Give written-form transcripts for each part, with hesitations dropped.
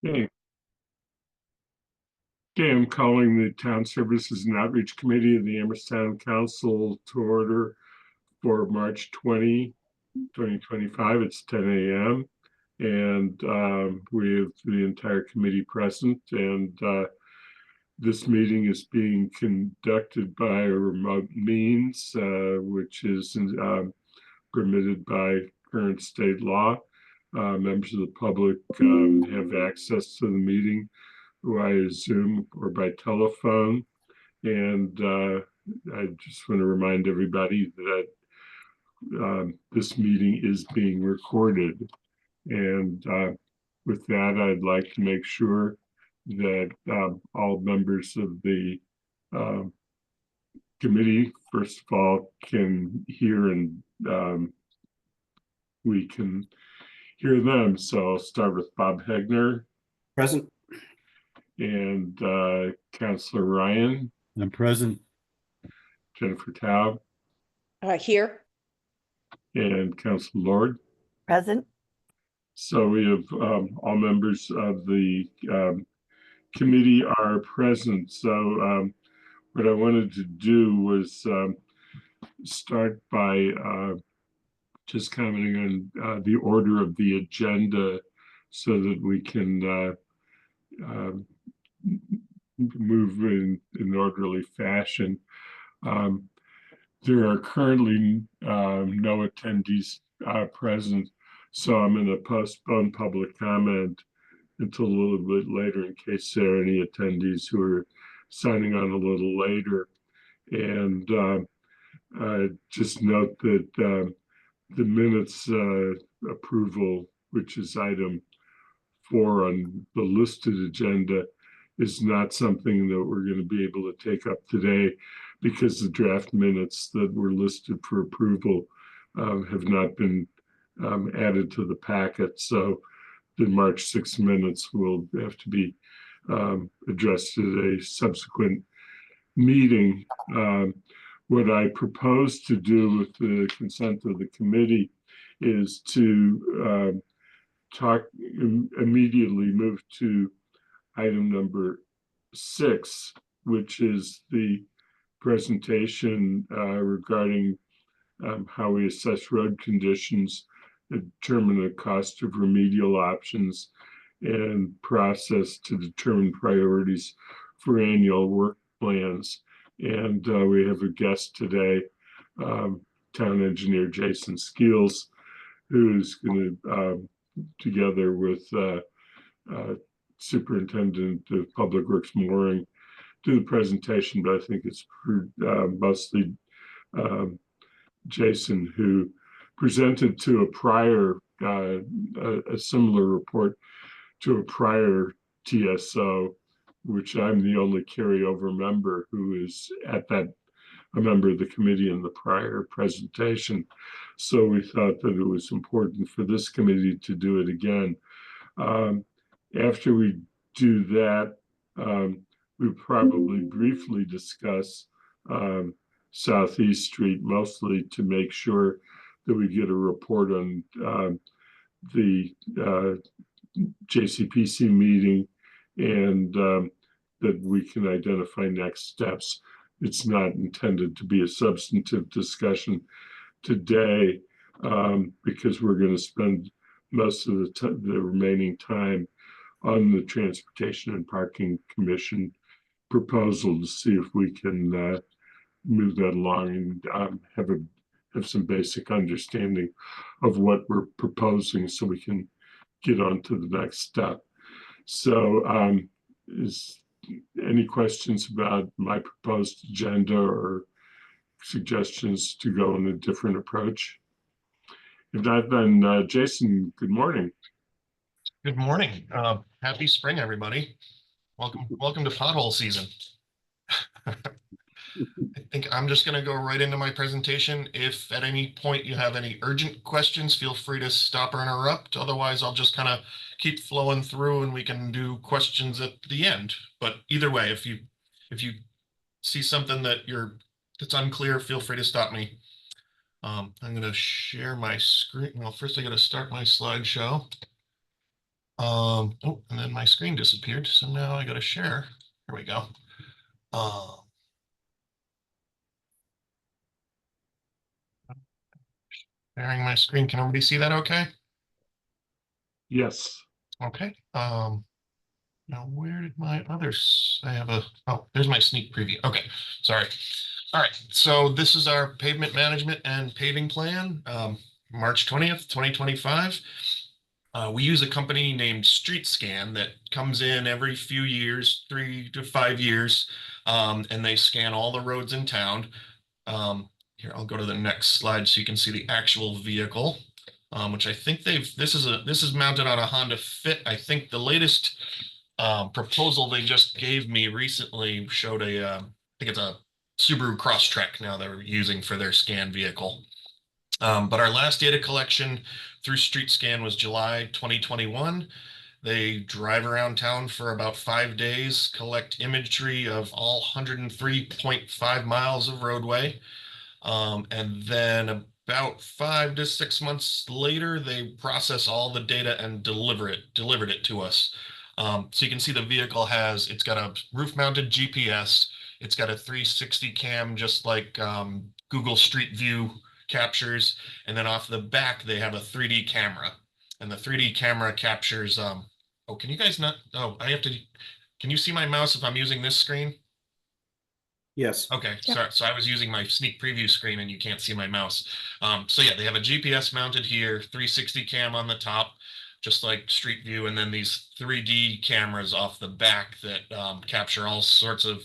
Okay. Okay, I'm calling the Town Services and Outreach Committee of the Amherst Town Council to order for March 2025. It's 10 a.m. And we have the entire committee present, and this meeting is being conducted by a remote means, which is permitted by current state law. Members of the public have access to the meeting via Zoom or by telephone. And I just want to remind everybody that this meeting is being recorded. And with that, I'd like to make sure that all members of the committee, first of all, can hear and we can hear them. So I'll start with Bob Hegner. Present. And Councilor Ryan. I'm present. Jennifer Taub. Here. And Councilor Lord. Present. So we have all members of the committee are present. So what I wanted to do was start by just commenting on the order of the agenda so that we can move in an orderly fashion. There are currently no attendees present, so I'm going to postpone public comment until a little bit later in case there are any attendees who are signing on a little later. And just note that the minutes approval, which is item 4 on the listed agenda, is not something that we're going to be able to take up today because the draft minutes that were listed for approval have not been added to the packet. So the March 6 minutes will have to be addressed at a subsequent meeting. What I propose to do with the consent of the committee is to immediately move to item number 6, which is the presentation regarding how we assess road conditions, determine the cost of remedial options, and process to determine priorities for annual work plans. And we have a guest today, Town Engineer Jason Skeels, who's going to, together with Superintendent of Public Works Mooring, do the presentation, but I think it's mostly Jason who presented to a prior, a similar report to a prior TSO, which I'm the only carryover member who is at that, a member of the committee in the prior presentation. So we thought that it was important for this committee to do it again. After we do that, we'll probably briefly discuss Southeast Street, mostly to make sure that we get a report on the JCPC meeting and that we can identify next steps. It's not intended to be a substantive discussion today because we're going to spend most of the remaining time on the Transportation and Parking Commission proposal to see if we can move that along and have some basic understanding of what we're proposing so we can get on to the next step. So is any questions about my proposed agenda or suggestions to go in a different approach? If not, then Jason, good morning. Good morning. Happy spring, everybody. Welcome to pothole season. I think I'm just going to go right into my presentation. If at any point you have any urgent questions, feel free to stop or interrupt. Otherwise, I'll just kind of keep flowing through and we can do questions at the end. But either way, if you see something that's unclear, feel free to stop me. I'm going to share my screen. Well, first I got to start my slideshow. And then my screen disappeared, so now I gotta share. Here we go. Sharing my screen. Can everybody see that okay? Yes. Okay. Now where did my others? I have oh, there's my sneak preview. Okay, sorry. All right, so this is our pavement management and paving plan, March 20th, 2025. We use a company named StreetScan that comes in every few years, 3 to 5 years, and they scan all the roads in town. Here, I'll go to the next slide so you can see the actual vehicle, which I think this is mounted on a Honda Fit. I think the latest proposal they just gave me recently showed I think it's a Subaru Crosstrek now they're using for their scan vehicle. But our last data collection through StreetScan was July 2021. They drive around town for about 5 days, collect imagery of all 103.5 miles of roadway. And then about 5 to 6 months later, they process all the data and delivered it to us. So you can see the vehicle it's got a roof mounted GPS. It's got a 360 cam, just like Google Street View captures. And then off the back, they have a 3D camera. And the 3D camera captures, oh, can you guys not, oh, can you see my mouse if I'm using this screen? Yes. Okay, Yeah. sorry. So I was using my sneak preview screen and you can't see my mouse. So yeah, they have a GPS mounted here, 360 cam on the top, just like Street View, and then these 3D cameras off the back that capture all sorts of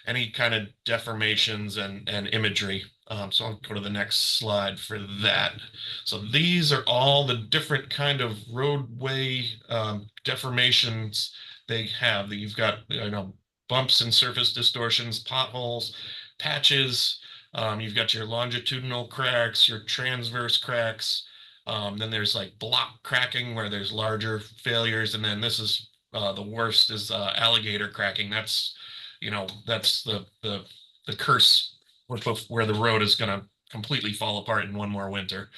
any kind of deformations and imagery. So I'll go to the next slide for that. So these are all the different kind of roadway deformations they have. That you've got, bumps and surface distortions, potholes, patches. You've got your longitudinal cracks, your transverse cracks. Then there's like block cracking where there's larger failures. And then this is the worst is alligator cracking. That's the curse where the road is going to completely fall apart in one more winter.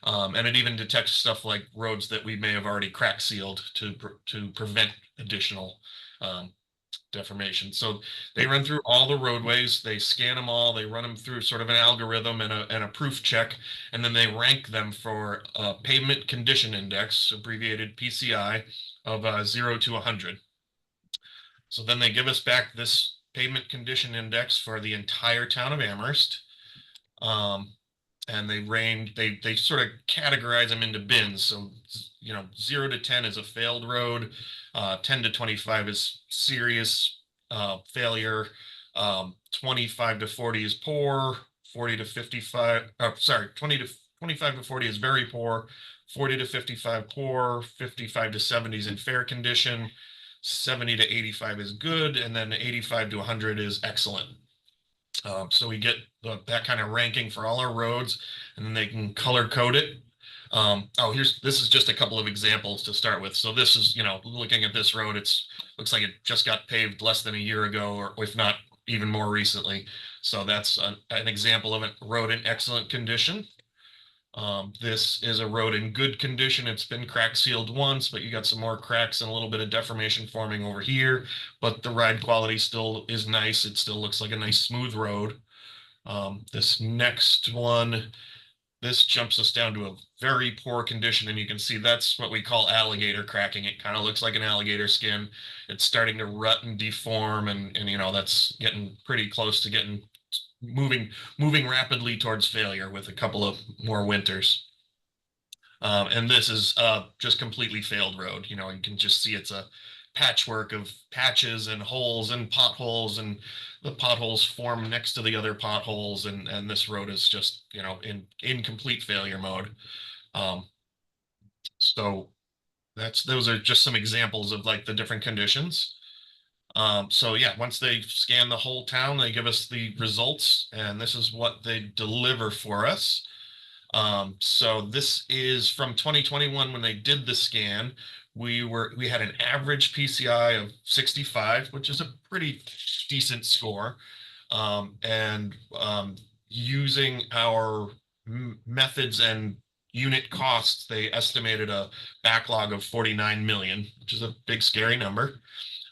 And it even detects stuff like roads that we may have already crack sealed to prevent additional deformation. So they run through all the roadways, they scan them all, they run them through sort of an algorithm and a proof check, and then they rank them for a pavement condition index, abbreviated PCI, of 0 to 100. So then they give us back this pavement condition index for the entire town of Amherst. And they sort of categorize them into bins. So, 0 to 10 is a failed road. 10 to 25 is serious failure. 25 to 40 is poor. 40 to 55, 20 to 25 to 40 is very poor. 40 to 55 poor. 55 to 70 is in fair condition. 70 to 85 is good, and then 85 to 100 is excellent. So we get that kind of ranking for all our roads, and then they can color code it. This is just a couple of examples to start with. So this is, looking at this road, looks like it just got paved less than a year ago, or if not even more recently. So that's an example of a road in excellent condition. This is a road in good condition. It's been crack sealed once, but you got some more cracks and a little bit of deformation forming over here, but the ride quality still is nice. It still looks like a nice smooth road. This next one, this jumps us down to a very poor condition, and you can see that's what we call alligator cracking. It kind of looks like an alligator skin. It's starting to rut and deform, and that's getting pretty close to getting moving rapidly towards failure with a couple of more winters. And this is just completely failed road. You can just see it's a patchwork of patches and holes and potholes, and the potholes form next to the other potholes, and this road is just in complete failure mode. So those are just some examples of like the different conditions. So yeah, once they scan the whole town, they give us the results, and this is what they deliver for us. So this is from 2021 when they did the scan. We had an average PCI of 65, which is a pretty decent score. And using our methods and unit costs, they estimated a backlog of 49 million, which is a big scary number.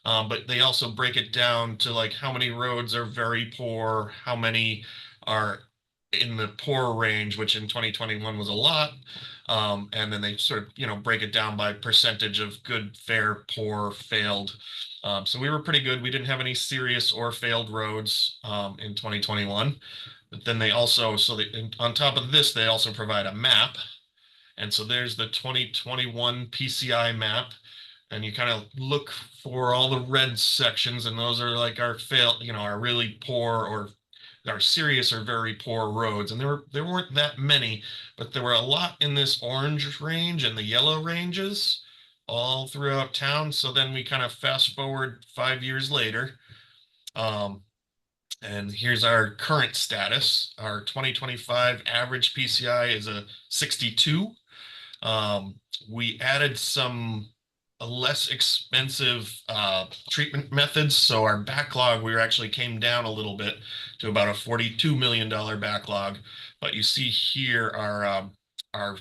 But they also break it down to like how many roads are very poor, how many are in the poor range, which in 2021 was a lot. And then they sort of, break it down by percentage of good, fair, poor, failed. So we were pretty good. We didn't have any serious or failed roads in 2021. But then they also, on top of this, they also provide a map. And so there's the 2021 PCI map. And you kind of look for all the red sections, and those are like our our really poor or our serious or very poor roads. And there weren't that many, but there were a lot in this orange range and the yellow ranges all throughout town. So then we kind of fast forward 5 years later. And here's our current status. Our 2025 average PCI is a 62. We added some less expensive treatment methods. So our backlog, we actually came down a little bit to about a $42 million backlog. But you see here our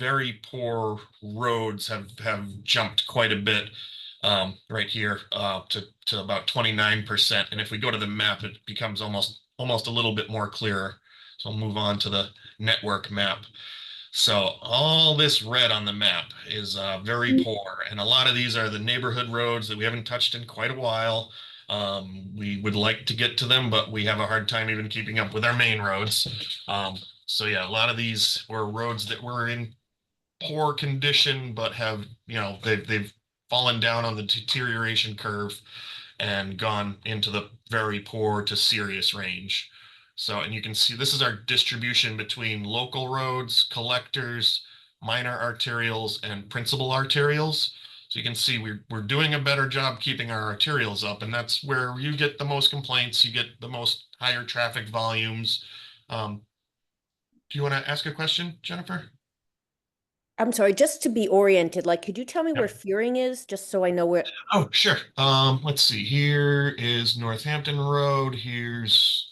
very poor roads have jumped quite a bit right here to about 29%. And if we go to the map, it becomes almost a little bit more clearer. So I'll move on to the network map. So all this red on the map is very poor. And a lot of these are the neighborhood roads that we haven't touched in quite a while. We would like to get to them, but we have a hard time even keeping up with our main roads. So yeah, a lot of these were roads that were in poor condition, but have, they've fallen down on the deterioration curve and gone into the very poor to serious range. So, and you can see this is our distribution between local roads, collectors, minor arterials, and principal arterials. So you can see we're doing a better job keeping our arterials up, and that's where you get the most complaints, you get the most higher traffic volumes. Do you want to ask a question, Jennifer? I'm sorry, just to be oriented, like, could you tell me where Fearing is, just so I know where? Oh, sure. Let's see. Here is Northampton Road. Here's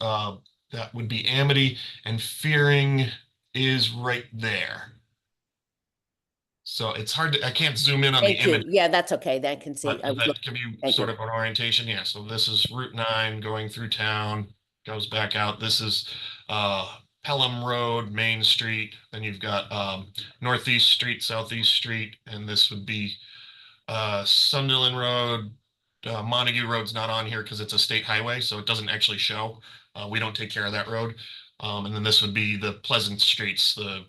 that would be Amity, and Fearing is right there. So it's hard to, I can't zoom in on the Thank you. image, Yeah, that's okay. That can see. but I does was that looking. give you Thank sort you. of an orientation? Yeah. So this is Route 9 going through town, goes back out. This is Pelham Road, Main Street. Then you've got Northeast Street, Southeast Street, and this would be Sunderland Road. Montague Road's not on here because it's a state highway, so it doesn't actually show. We don't take care of that road. And then this would be the Pleasant Streets, the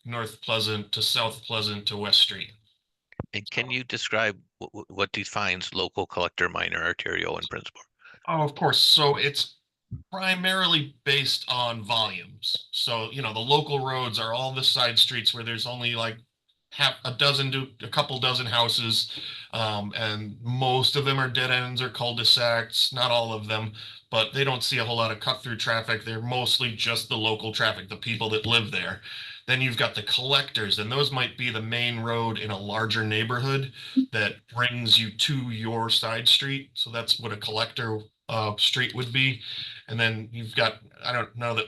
North Pleasant to South Pleasant to West Street. And can you describe what defines local, collector, minor, arterial, and principal? Oh, of course. So it's primarily based on volumes. So, the local roads are all the side streets where there's only like half a dozen to a couple dozen houses. And most of them are dead ends or cul-de-sacs, not all of them, but they don't see a whole lot of cut through traffic. They're mostly just the local traffic, the people that live there. Then you've got the collectors, and those might be the main road in a larger neighborhood that brings you to your side street. So that's what a collector street would be. And then you've got, I don't know that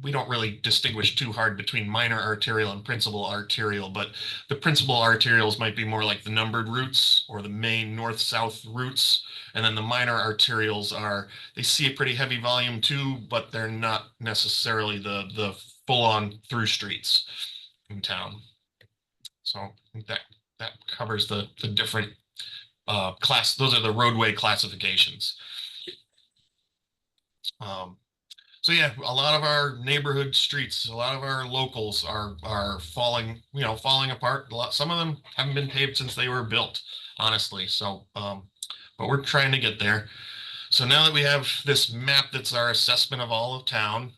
we don't really distinguish too hard between minor arterial and principal arterial, but the principal arterials might be more like the numbered routes or the main north-south routes. And then the minor arterials they see a pretty heavy volume too, but they're not necessarily the full-on through streets in town. So I think that covers the different class. Those are the roadway classifications. So yeah, a lot of our neighborhood streets, a lot of our locals are falling apart. Some of them haven't been paved since they were built, honestly. So, but we're trying to get there. So now that we have this map that's our assessment of all of town,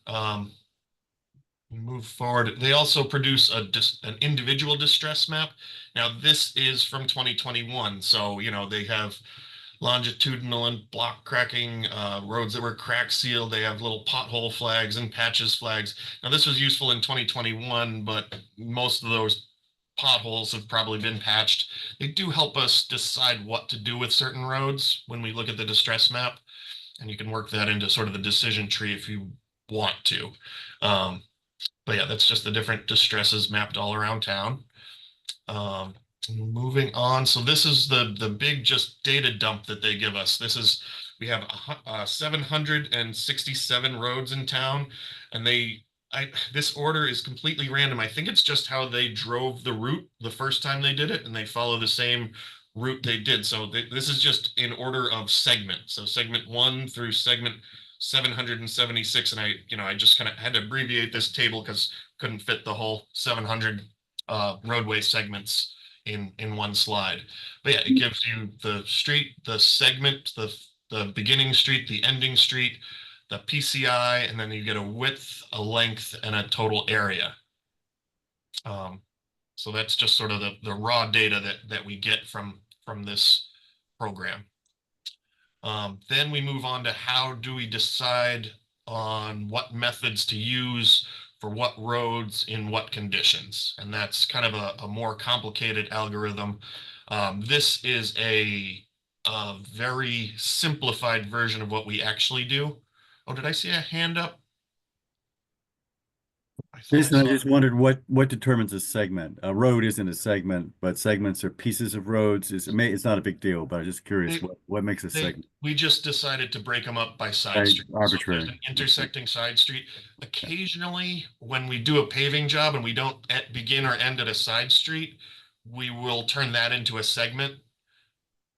move forward. They also produce an individual distress map. Now this is from 2021. So, they have longitudinal and block cracking, roads that were crack sealed. They have little pothole flags and patches flags. Now this was useful in 2021, but most of those potholes have probably been patched. They do help us decide what to do with certain roads when we look at the distress map, and you can work that into sort of the decision tree if you want to. But yeah, that's just the different distresses mapped all around town. Um, Moving on, so this is the big just data dump that they give us. We have 767 roads in town, and this order is completely random. I think it's just how they drove the route the first time they did it, and they follow the same route they did. So this is just in order of segment. So segment 1 through segment 776, and I just kind of had to abbreviate this table because couldn't fit the whole 700 roadway segments in one slide. But yeah, it gives you the street, the segment, the beginning street, the ending street, the PCI, and then you get a width, a length, and a total area. So that's just sort of the raw data that we get from this program. Then we move on to how do we decide on what methods to use for what roads in what conditions. And that's kind of a more complicated algorithm. This is a very simplified version of what we actually do. Oh, did I see a hand up? Jason, I just wondered what determines a segment? A road isn't a segment, but segments are pieces of roads. It's not a big deal, but I'm just curious what makes a segment? We just decided to break them up by side street. Arbitrary. So there's an intersecting side street. Occasionally, when we do a paving job and we don't begin or end at a side street, we will turn that into a segment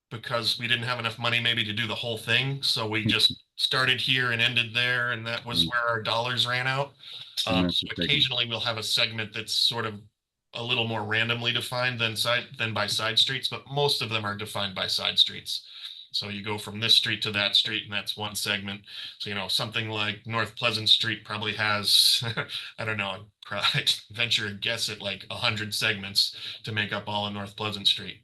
because we didn't have enough money maybe to do the whole thing. So we just started here and ended there, and that was where our dollars ran out. So occasionally we'll have a segment that's sort of a little more randomly defined than by side streets, but most of them are defined by side streets. So you go from this street to that street, and that's one segment. So, something like North Pleasant Street probably has, I don't know, I'd venture a guess at like 100 segments to make up all of North Pleasant Street.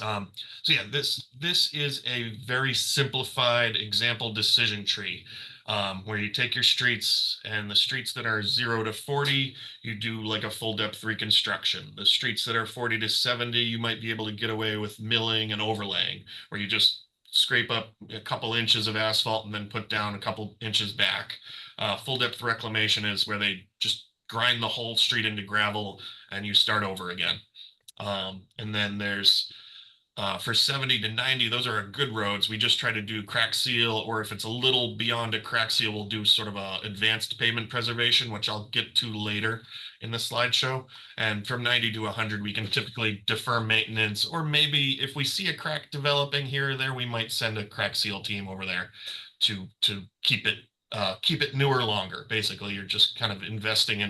So yeah, this is a very simplified example decision tree. Where you take your streets, and the streets that are 0 to 40, you do like a full depth reconstruction. The streets that are 40 to 70, you might be able to get away with milling and overlaying, where you just scrape up a couple inches of asphalt and then put down a couple inches back. Full depth reclamation is where they just grind the whole street into gravel and you start over again. And then there's for 70 to 90, those are good roads. We just try to do crack seal, or if it's a little beyond a crack seal, we'll do sort of a advanced pavement preservation, which I'll get to later in the slideshow. And from 90 to 100, we can typically defer maintenance, or maybe if we see a crack developing here or there, we might send a crack seal team over there to keep it newer longer. Basically, you're just kind of investing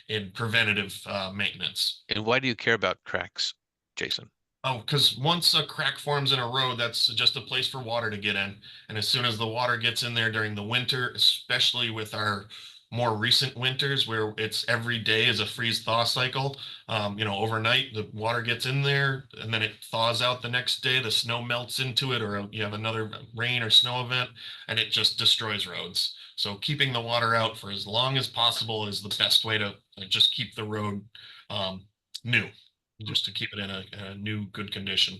in preventative maintenance. And why do you care about cracks, Jason? Oh, because once a crack forms in a road, that's just a place for water to get in. And as soon as the water gets in there during the winter, especially with our more recent winters where it's every day is a freeze thaw cycle, overnight the water gets in there and then it thaws out the next day, the snow melts into it, or you have another rain or snow event and it just destroys roads. So keeping the water out for as long as possible is the best way to just keep the road new. Just to keep it in a new good condition.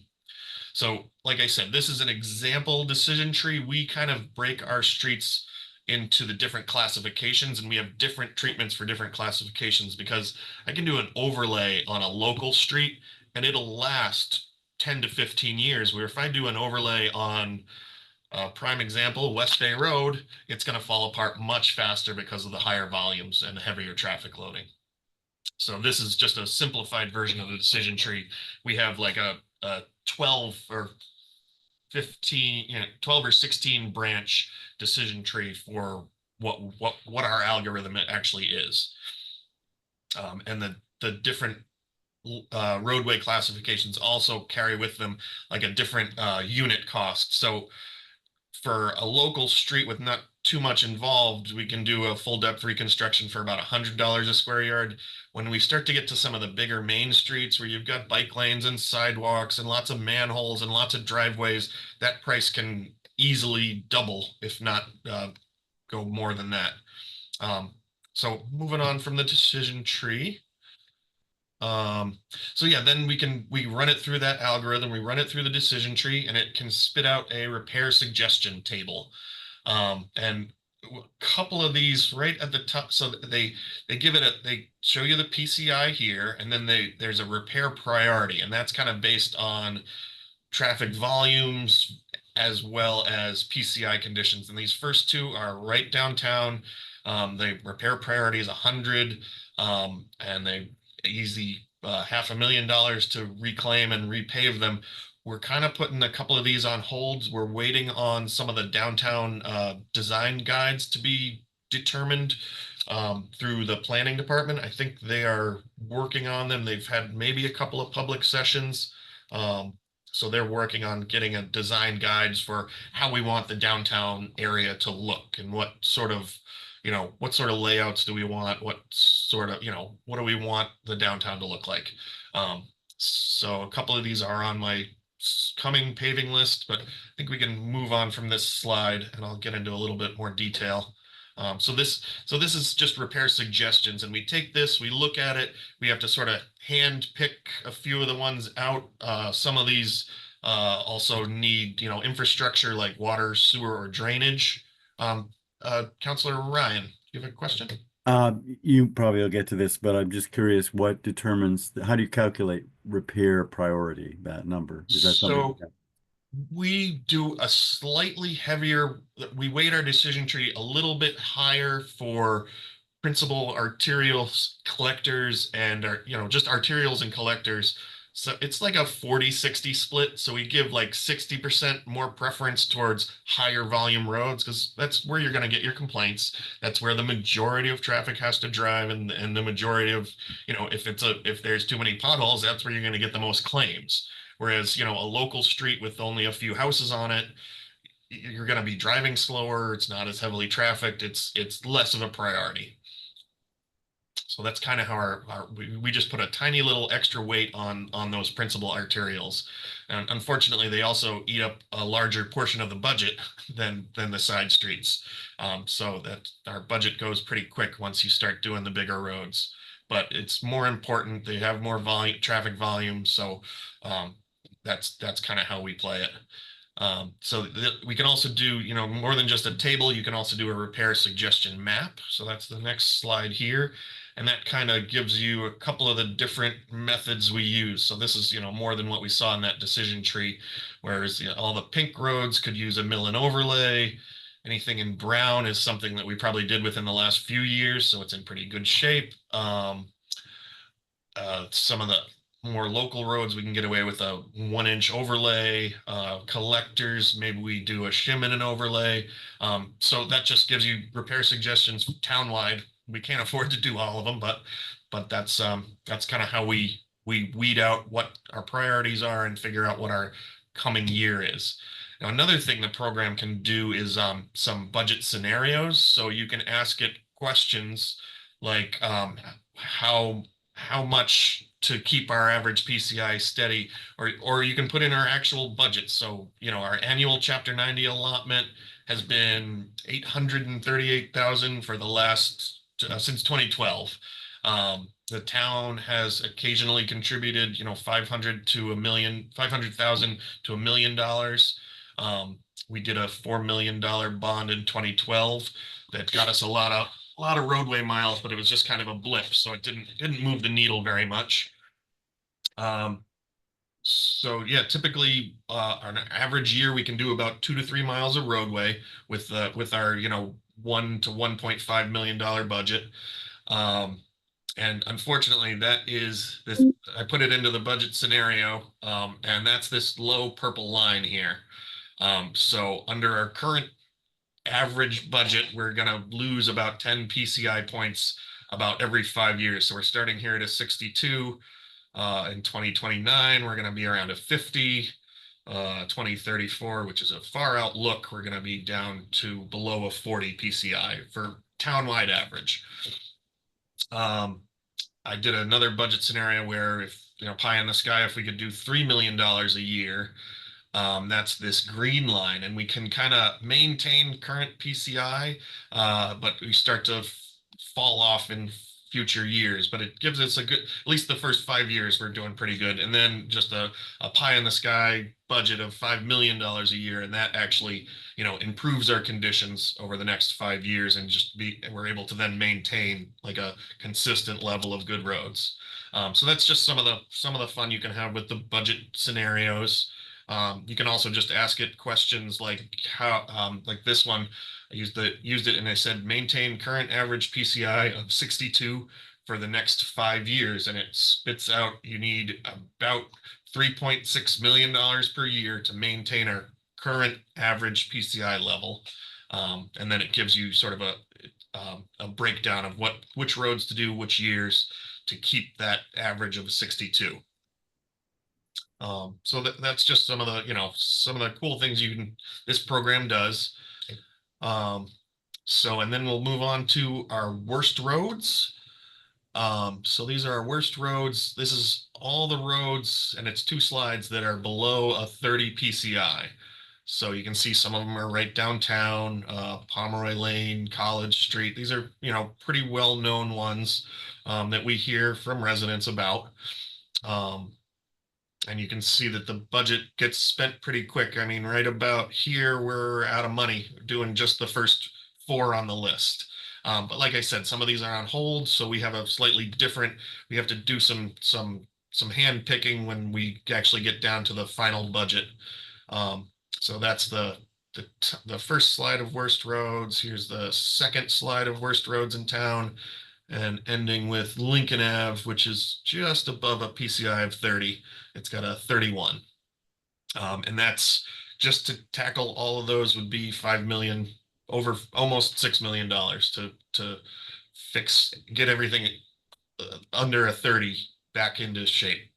So like I said, this is an example decision tree. We kind of break our streets into the different classifications, and we have different treatments for different classifications, because I can do an overlay on a local street and it'll last 10 to 15 years, where if I do an overlay on a prime example, West Bay Road, it's going to fall apart much faster because of the higher volumes and the heavier traffic loading. So this is just a simplified version of the decision tree. We have like a 12 or 15, 12 or 16 branch decision tree for what our algorithm actually is. And the different roadway classifications also carry with them like a different unit cost. So for a local street with not too much involved, we can do a full depth reconstruction for about $100 a square yard. When we start to get to some of the bigger main streets where you've got bike lanes and sidewalks and lots of manholes and lots of driveways, that price can easily double, if not go more than that. So moving on from the decision tree. So yeah, then we run it through that algorithm, we run it through the decision tree, and it can spit out a repair suggestion table. And a couple of these right at the top. So they they show you the PCI here, and then there's a repair priority, and that's kind of based on traffic volumes as well as PCI conditions. And these first two are right downtown. The repair priority is 100, and they easy $500,000 to reclaim and repave them. We're kind of putting a couple of these on holds. We're waiting on some of the downtown design guides to be determined through the planning department. I think they are working on them. They've had maybe a couple of public sessions. So they're working on getting a design guides for how we want the downtown area to look and what sort of, what sort of layouts do we want? What sort of, what do we want the downtown to look like? So a couple of these are on my coming paving list, but I think we can move on from this slide and I'll get into a little bit more detail. So this is just repair suggestions, and we take this, we look at it, we have to sort of hand pick a few of the ones out. Some of these also need, infrastructure like water, sewer, or drainage. Councilor Ryan, you have a question? You probably will get to this, but I'm just curious what determines, how do you calculate repair priority, that number? Is that something? So we do a slightly heavier, we weight our decision tree a little bit higher for principal arterials, collectors, and just arterials and collectors. So it's like a 40-60 split. So we give like 60% more preference towards higher volume roads, because that's where you're going to get your complaints. That's where the majority of traffic has to drive, and the majority of, if there's too many potholes, that's where you're going to get the most claims. Whereas, a local street with only a few houses on it, you're going to be driving slower. It's not as heavily trafficked. It's less of a priority. So that's kind of how we just put a tiny little extra weight on those principal arterials. And unfortunately, they also eat up a larger portion of the budget than the side streets. So that our budget goes pretty quick once you start doing the bigger roads. But it's more important. They have more volume, traffic volume. So that's kind of how we play it. So we can also do, more than just a table. You can also do a repair suggestion map. So that's the next slide here. And that kind of gives you a couple of the different methods we use. So this is, more than what we saw in that decision tree, whereas all the pink roads could use a mill and overlay. Anything in brown is something that we probably did within the last few years, so it's in pretty good shape. Some of the more local roads, we can get away with a 1-inch overlay. Collectors, maybe we do a shim and an overlay. So that just gives you repair suggestions townwide. We can't afford to do all of them, but that's kind of how we weed out what our priorities are and figure out what our coming year is. Now, another thing the program can do is some budget scenarios. So you can ask it questions like how much to keep our average PCI steady, or you can put in our actual budget. So, our annual Chapter 90 allotment has been $838,000 for the last since 2012. The town has occasionally contributed, $500,000 to $1 million. We did a $4 million bond in 2012 that got us a lot of roadway miles, but it was just kind of a blip, so it didn't move the needle very much. So yeah, typically on an average year we can do about 2 to 3 miles of roadway with our $1 to $1.5 million budget. And unfortunately, that is this. I put it into the budget scenario, and that's this low purple line here. So under our current average budget, we're going to lose about 10 PCI points about every 5 years. So we're starting here at a 62. In 2029, we're going to be around a 50. 2034, which is a far out look, we're going to be down to below a 40 PCI for townwide average. I did another budget scenario where if, pie in the sky, if we could do $3 million a year, that's this green line, and we can kind of maintain current PCI, but we start to fall off in future years. But it gives us a good, at least the first 5 years, we're doing pretty good. And then just a pie in the sky budget of $5 million a year, and that actually, you know, improves our conditions over the next 5 years, and we're able to then maintain like a consistent level of good roads. So that's just some of the fun you can have with the budget scenarios. You can also just ask it questions like like this one. I used it and I said maintain current average PCI of 62 for the next 5 years, and it spits out you need about $3.6 million per year to maintain our current average PCI level. And then it gives you sort of a breakdown of which roads to do, which years to keep that average of 62. So that's just some of the cool things this program does. And then we'll move on to our worst roads. So these are our worst roads. This is all the roads, and it's 2 slides that are below a 30 PCI. So you can see some of them are right downtown, Pomeroy Lane, College Street. These are, you know, pretty well-known ones that we hear from residents about. And you can see that the budget gets spent pretty quick. I mean, right about here, we're out of money doing just the first 4 on the list. But like I said, some of these are on hold, so we have a slightly different, we have to do some hand picking when we actually get down to the final budget. So that's the first slide of worst roads. Here's the second slide of worst roads in town, and ending with Lincoln Ave, which is just above a PCI of 30. It's got a 31. And that's just to tackle all of those would be $5 million, over almost $6 million to get everything under a 30 back into shape.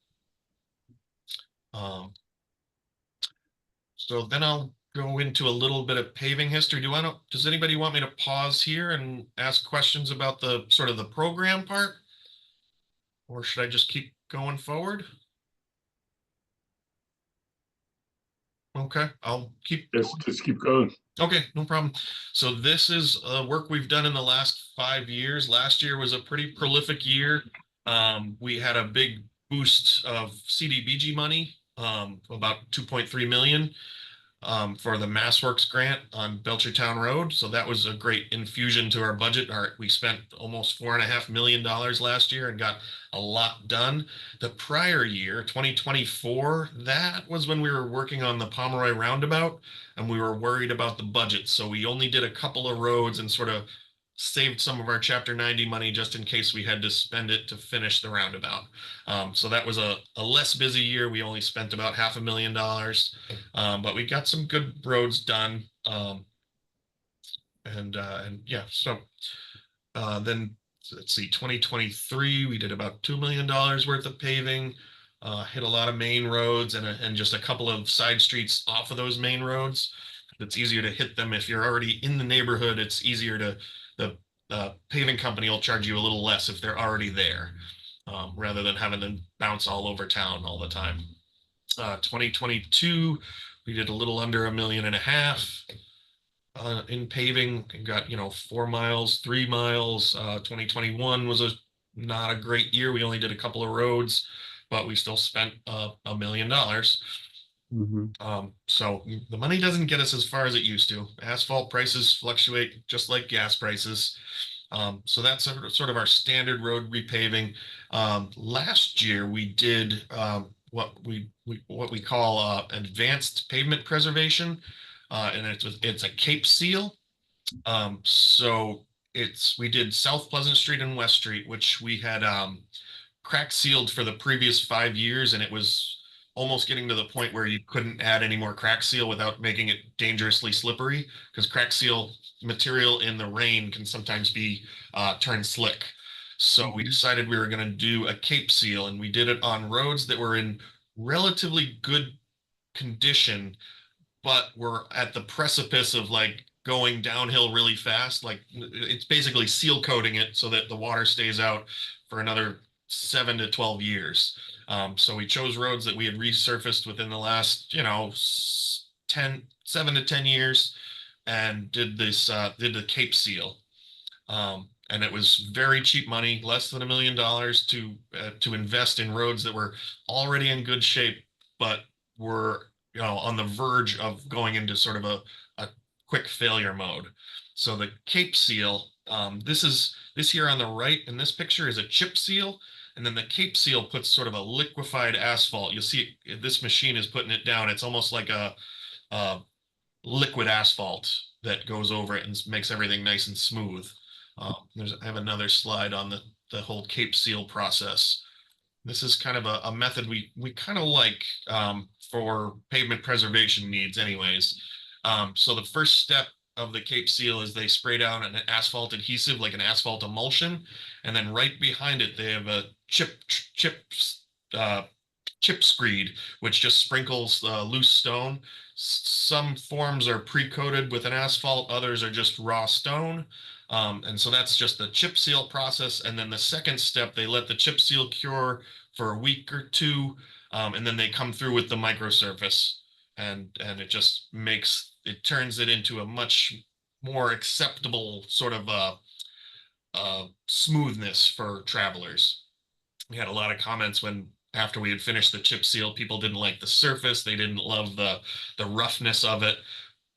So then I'll go into a little bit of paving history. Does anybody want me to pause here and ask questions about the sort of the program part? Or should I just keep going forward? Okay, I'll keep. Yes, just keep going. Okay, no problem. So this is work we've done in the last 5 years. Last year was a pretty prolific year. We had a big boost of CDBG money, about 2.3 million for the MassWorks grant on Belchertown Road. So that was a great infusion to our budget. We spent almost $4.5 million last year and got a lot done. The prior year, 2024, that was when we were working on the Pomeroy Roundabout, and we were worried about the budget. So we only did a couple of roads and sort of saved some of our Chapter 90 money just in case we had to spend it to finish the roundabout. So that was a less busy year. We only spent about $500,000, but we got some good roads done. And yeah, so then let's see, 2023, we did about $2 million worth of paving, hit a lot of main roads and just a couple of side streets off of those main roads. It's easier to hit them if you're already in the neighborhood. It's easier to, the paving company will charge you a little less if they're already there, rather than having to bounce all over town all the time. 2022, we did a little under $1.5 million in paving. We got, 4 miles, 3 miles. 2021 was not a great year. We only did a couple of roads, but we still spent $1 million. So the money doesn't get us as far as it used to. Asphalt prices fluctuate just like gas prices. So that's sort of our standard road repaving. Last year we did what we call advanced pavement preservation, and it's a Cape seal. So we did South Pleasant Street and West Street, which we had crack sealed for the previous 5 years, and it was almost getting to the point where you couldn't add any more crack seal without making it dangerously slippery, because crack seal material in the rain can sometimes be turned slick. So we decided we were going to do a Cape seal, and we did it on roads that were in relatively good condition, but were at the precipice of like going downhill really fast. Like it's basically seal coating it so that the water stays out for another 7 to 12 years. So we chose roads that we had resurfaced within the last, 7 to 10 years, and did the Cape seal. And it was very cheap money, less than $1 million to invest in roads that were already in good shape, but were, on the verge of going into sort of a quick failure mode. So the Cape Seal, this here on the right in this picture is a chip seal. And then the Cape Seal puts sort of a liquefied asphalt. You'll see this machine is putting it down. It's almost like a liquid asphalt that goes over it and makes everything nice and smooth. I have another slide on the whole Cape Seal process. This is kind of a method we kind of like for pavement preservation needs anyways. So the first step of the Cape Seal is they spray down an asphalt adhesive, like an asphalt emulsion, and then right behind it they have a chip screed, which just sprinkles loose stone. Some forms are pre-coated with an asphalt, others are just raw stone. And so that's just the chip seal process. And then the second step, they let the chip seal cure for a week or two, and then they come through with the microsurface, and it just turns it into a much more acceptable sort of smoothness for travelers. We had a lot of comments after we had finished the chip seal, people didn't like the surface, they didn't love the roughness of it.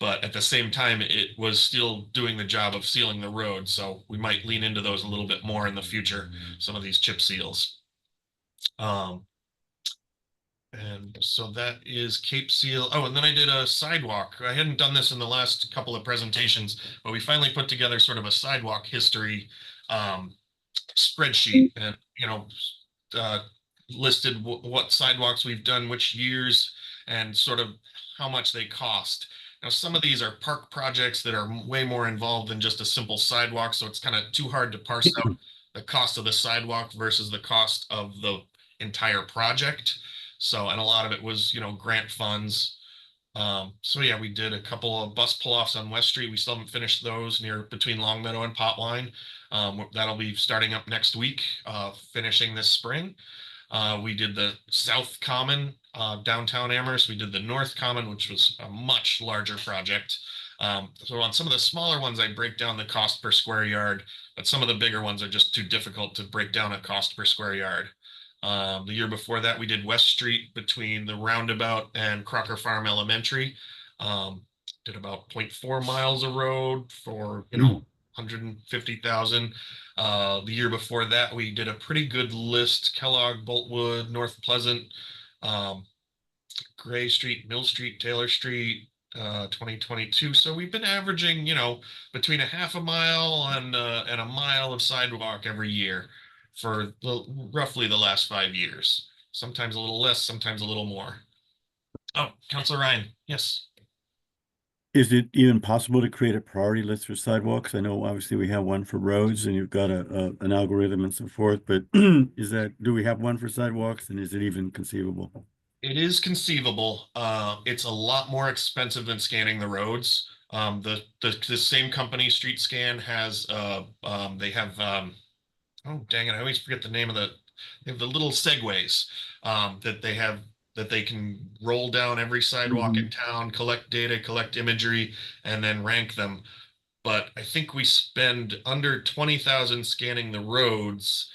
But at the same time, it was still doing the job of sealing the road. So we might lean into those a little bit more in the future, some of these chip seals. And so that is Cape Seal. Oh, and then I did a sidewalk. I hadn't done this in the last couple of presentations, but we finally put together sort of a sidewalk history spreadsheet, and listed what sidewalks we've done, which years, and sort of how much they cost. Now, some of these are park projects that are way more involved than just a simple sidewalk, so it's kind of too hard to parse out the cost of the sidewalk versus the cost of the entire project. So, and a lot of it was, grant funds. So yeah, we did a couple of bus pull-offs on West Street. We still haven't finished those between Longmeadow and Potline. That'll be starting up next week, finishing this spring. We did the South Common, downtown Amherst. We did the North Common, which was a much larger project. So on some of the smaller ones, I break down the cost per square yard, but some of the bigger ones are just too difficult to break down a cost per square yard. The year before that, we did West Street between the roundabout and Crocker Farm Elementary. Did about 0.4 miles of road for, $150,000. The year before that, we did a pretty good list: Kellogg, Boltwood, North Pleasant, Gray Street, Mill Street, Taylor Street, 2022. So we've been averaging, between a half a mile and a mile of sidewalk every year for roughly the last 5 years. Sometimes a little less, sometimes a little more. Oh, Councilor Ryan, yes. Is it even possible to create a priority list for sidewalks? I know obviously we have one for roads and you've got an algorithm and so forth, but do we have one for sidewalks, and is it even conceivable? It is conceivable. It's a lot more expensive than scanning the roads. The same company, Street Scan, has they have oh dang it, I always forget the name of they have the little segways that they have, that they can roll down every sidewalk in town, collect data, collect imagery, and then rank them. But I think we spend under 20,000 scanning the roads,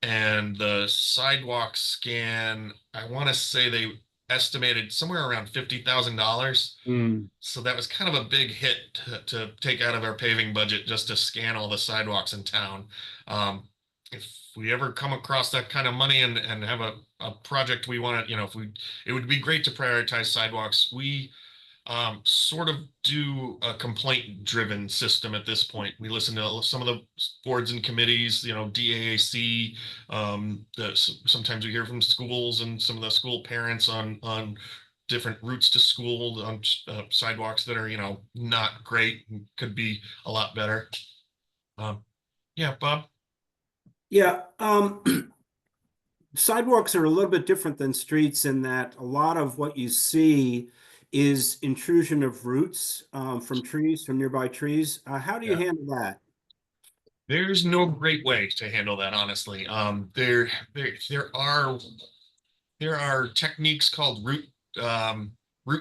and the sidewalk scan, I want to say they estimated somewhere around $50,000. So that was kind of a big hit to take out of our paving budget just to scan all the sidewalks in town. If we ever come across that kind of money and have a project we want to, it would be great to prioritize sidewalks. We sort of do a complaint-driven system at this point. We listen to some of the boards and committees, DAAC. Sometimes we hear from schools and some of the school parents on different routes to school, on sidewalks that are, not great and could be a lot better. Yeah, Bob? Yeah, sidewalks are a little bit different than streets in that a lot of what you see is intrusion of roots from nearby trees. How do you handle that? There's no great way to handle that, honestly. There are techniques called root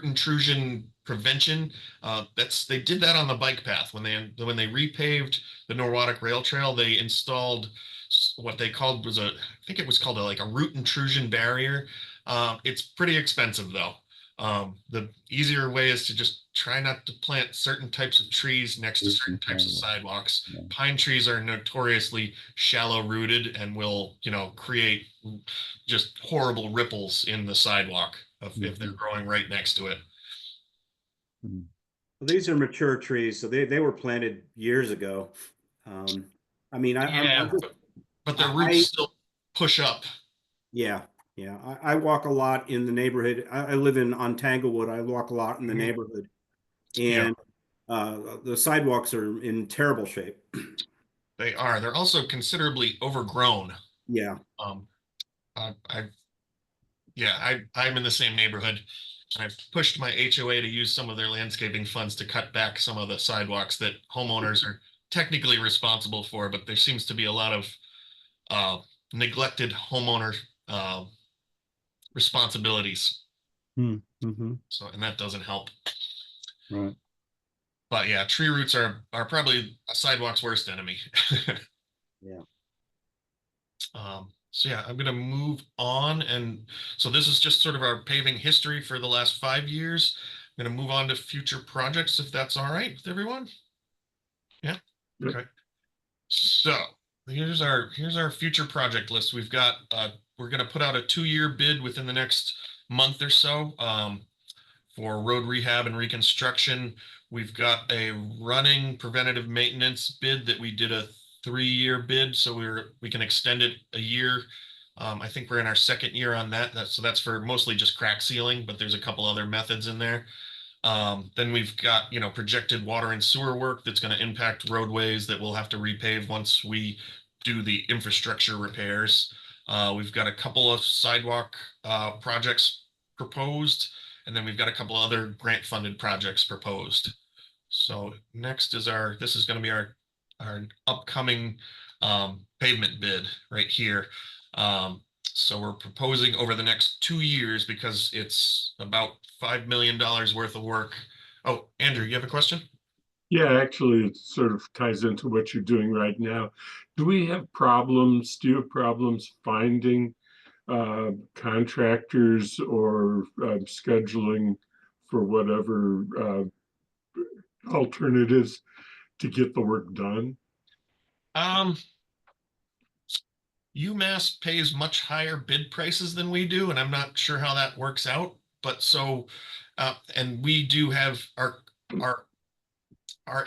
intrusion prevention. They did that on the bike path when they repaved the Norwottuck Rail Trail. They installed what they called I think it was called like a root intrusion barrier. It's pretty expensive though. The easier way is to just try not to plant certain types of trees next to certain types of sidewalks. Yeah. Pine trees are notoriously shallow rooted and will, create just horrible ripples in the sidewalk if they're growing right next to it. Mm. Well, these are mature trees, so they were planted years ago. I mean, I'm just, But their I- roots still push up. yeah, yeah. I walk a lot in the neighborhood. I live on Tanglewood. I walk a lot in the Mhm. neighborhood, Yeah. and the sidewalks are in terrible shape. They are. They're also considerably overgrown. Yeah. Um, I'm in the same neighborhood. I've pushed my HOA to use some of their landscaping funds to cut back some of the sidewalks that homeowners are technically responsible for, but there seems to be a lot of neglected homeowner responsibilities. Mm-hmm. So, and that doesn't help. Right. But yeah, tree roots are probably a sidewalk's worst enemy. Yeah. So yeah, I'm gonna move on, and so this is just sort of our paving history for the last 5 years. I'm gonna move on to future projects, if that's all right with everyone. Yeah. Yep. Okay. So here's our future project list. We've got we're gonna put out a 2-year bid within the next month or so for road rehab and reconstruction. We've got a running preventative maintenance bid that we did a 3-year bid, so we can extend it a year. I think we're in our 2nd year on that. So that's for mostly just crack sealing, but there's a couple other methods in there. Then we've got, projected water and sewer work that's going to impact roadways that we'll have to repave once we do the infrastructure repairs. We've got a couple of sidewalk projects proposed, and then we've got a couple other grant funded projects proposed. So next is this is going to be our upcoming pavement bid right here. So we're proposing over the next 2 years, because it's about $5 million worth of work. Oh, Andrew, you have a question? Yeah, actually, it sort of ties into what you're doing right now. Do you have problems finding contractors or scheduling for whatever alternatives to get the work done? UMass pays much higher bid prices than we do, and I'm not sure how that works out. But so, and we do have our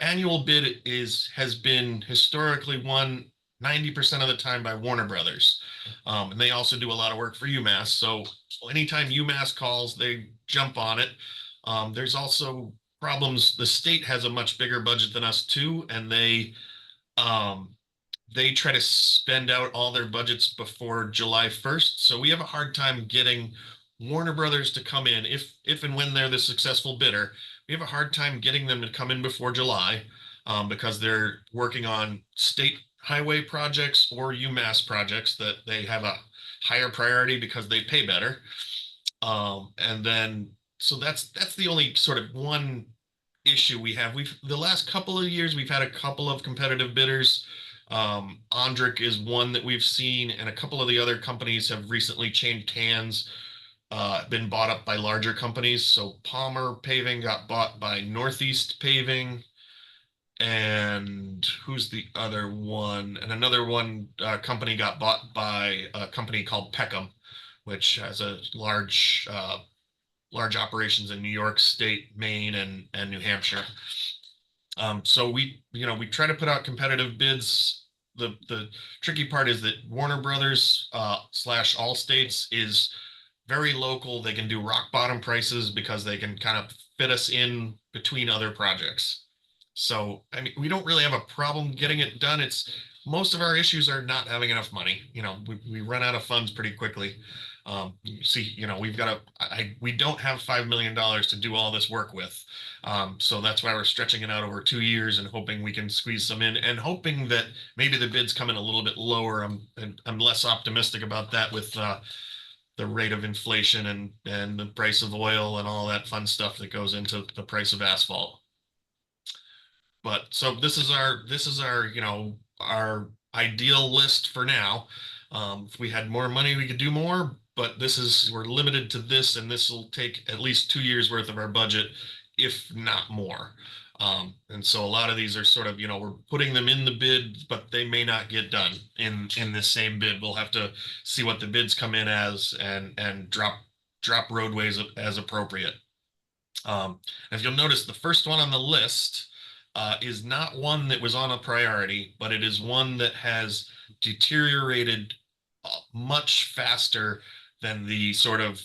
annual bid has been historically won 90% of the time by Warner Brothers, and they also do a lot of work for UMass. So anytime UMass calls, they jump on it. There's also problems. The state has a much bigger budget than us too, and they try to spend out all their budgets before July 1st. So we have a hard time getting Warner Brothers to come in if and when they're the successful bidder. We have a hard time getting them to come in before July because they're working on state highway projects or UMass projects that they have a higher priority because they pay better. And then, so that's the only sort of one issue we have. The last couple of years, we've had a couple of competitive bidders. Ondrick is one that we've seen, and a couple of the other companies have recently changed hands, been bought up by larger companies. So Palmer Paving got bought by Northeast Paving, and who's the other one? And another one company got bought by a company called Peckham, which has a large operations in New York State, Maine, and New Hampshire. So we try to put out competitive bids. The tricky part is that Warner Brothers / Allstates is very local. They can do rock bottom prices because they can kind of fit us in between other projects. So, I mean, we don't really have a problem getting it done. Most of our issues are not having enough money. We run out of funds pretty quickly. We don't have $5 million to do all this work with. So that's why we're stretching it out over 2 years and hoping we can squeeze some in, and hoping that maybe the bids come in a little bit lower. I'm less optimistic about that with the rate of inflation and the price of oil and all that fun stuff that goes into the price of asphalt. But so this is our ideal list for now. If we had more money, we could do more, but we're limited to this, and this will take at least 2 years worth of our budget, if not more. And so a lot of these are sort of, we're putting them in the bid, but they may not get done in this same bid. We'll have to see what the bids come in as and drop roadways as appropriate. If you'll notice, the first one on the list is not one that was on a priority, but it is one that has deteriorated much faster than the sort of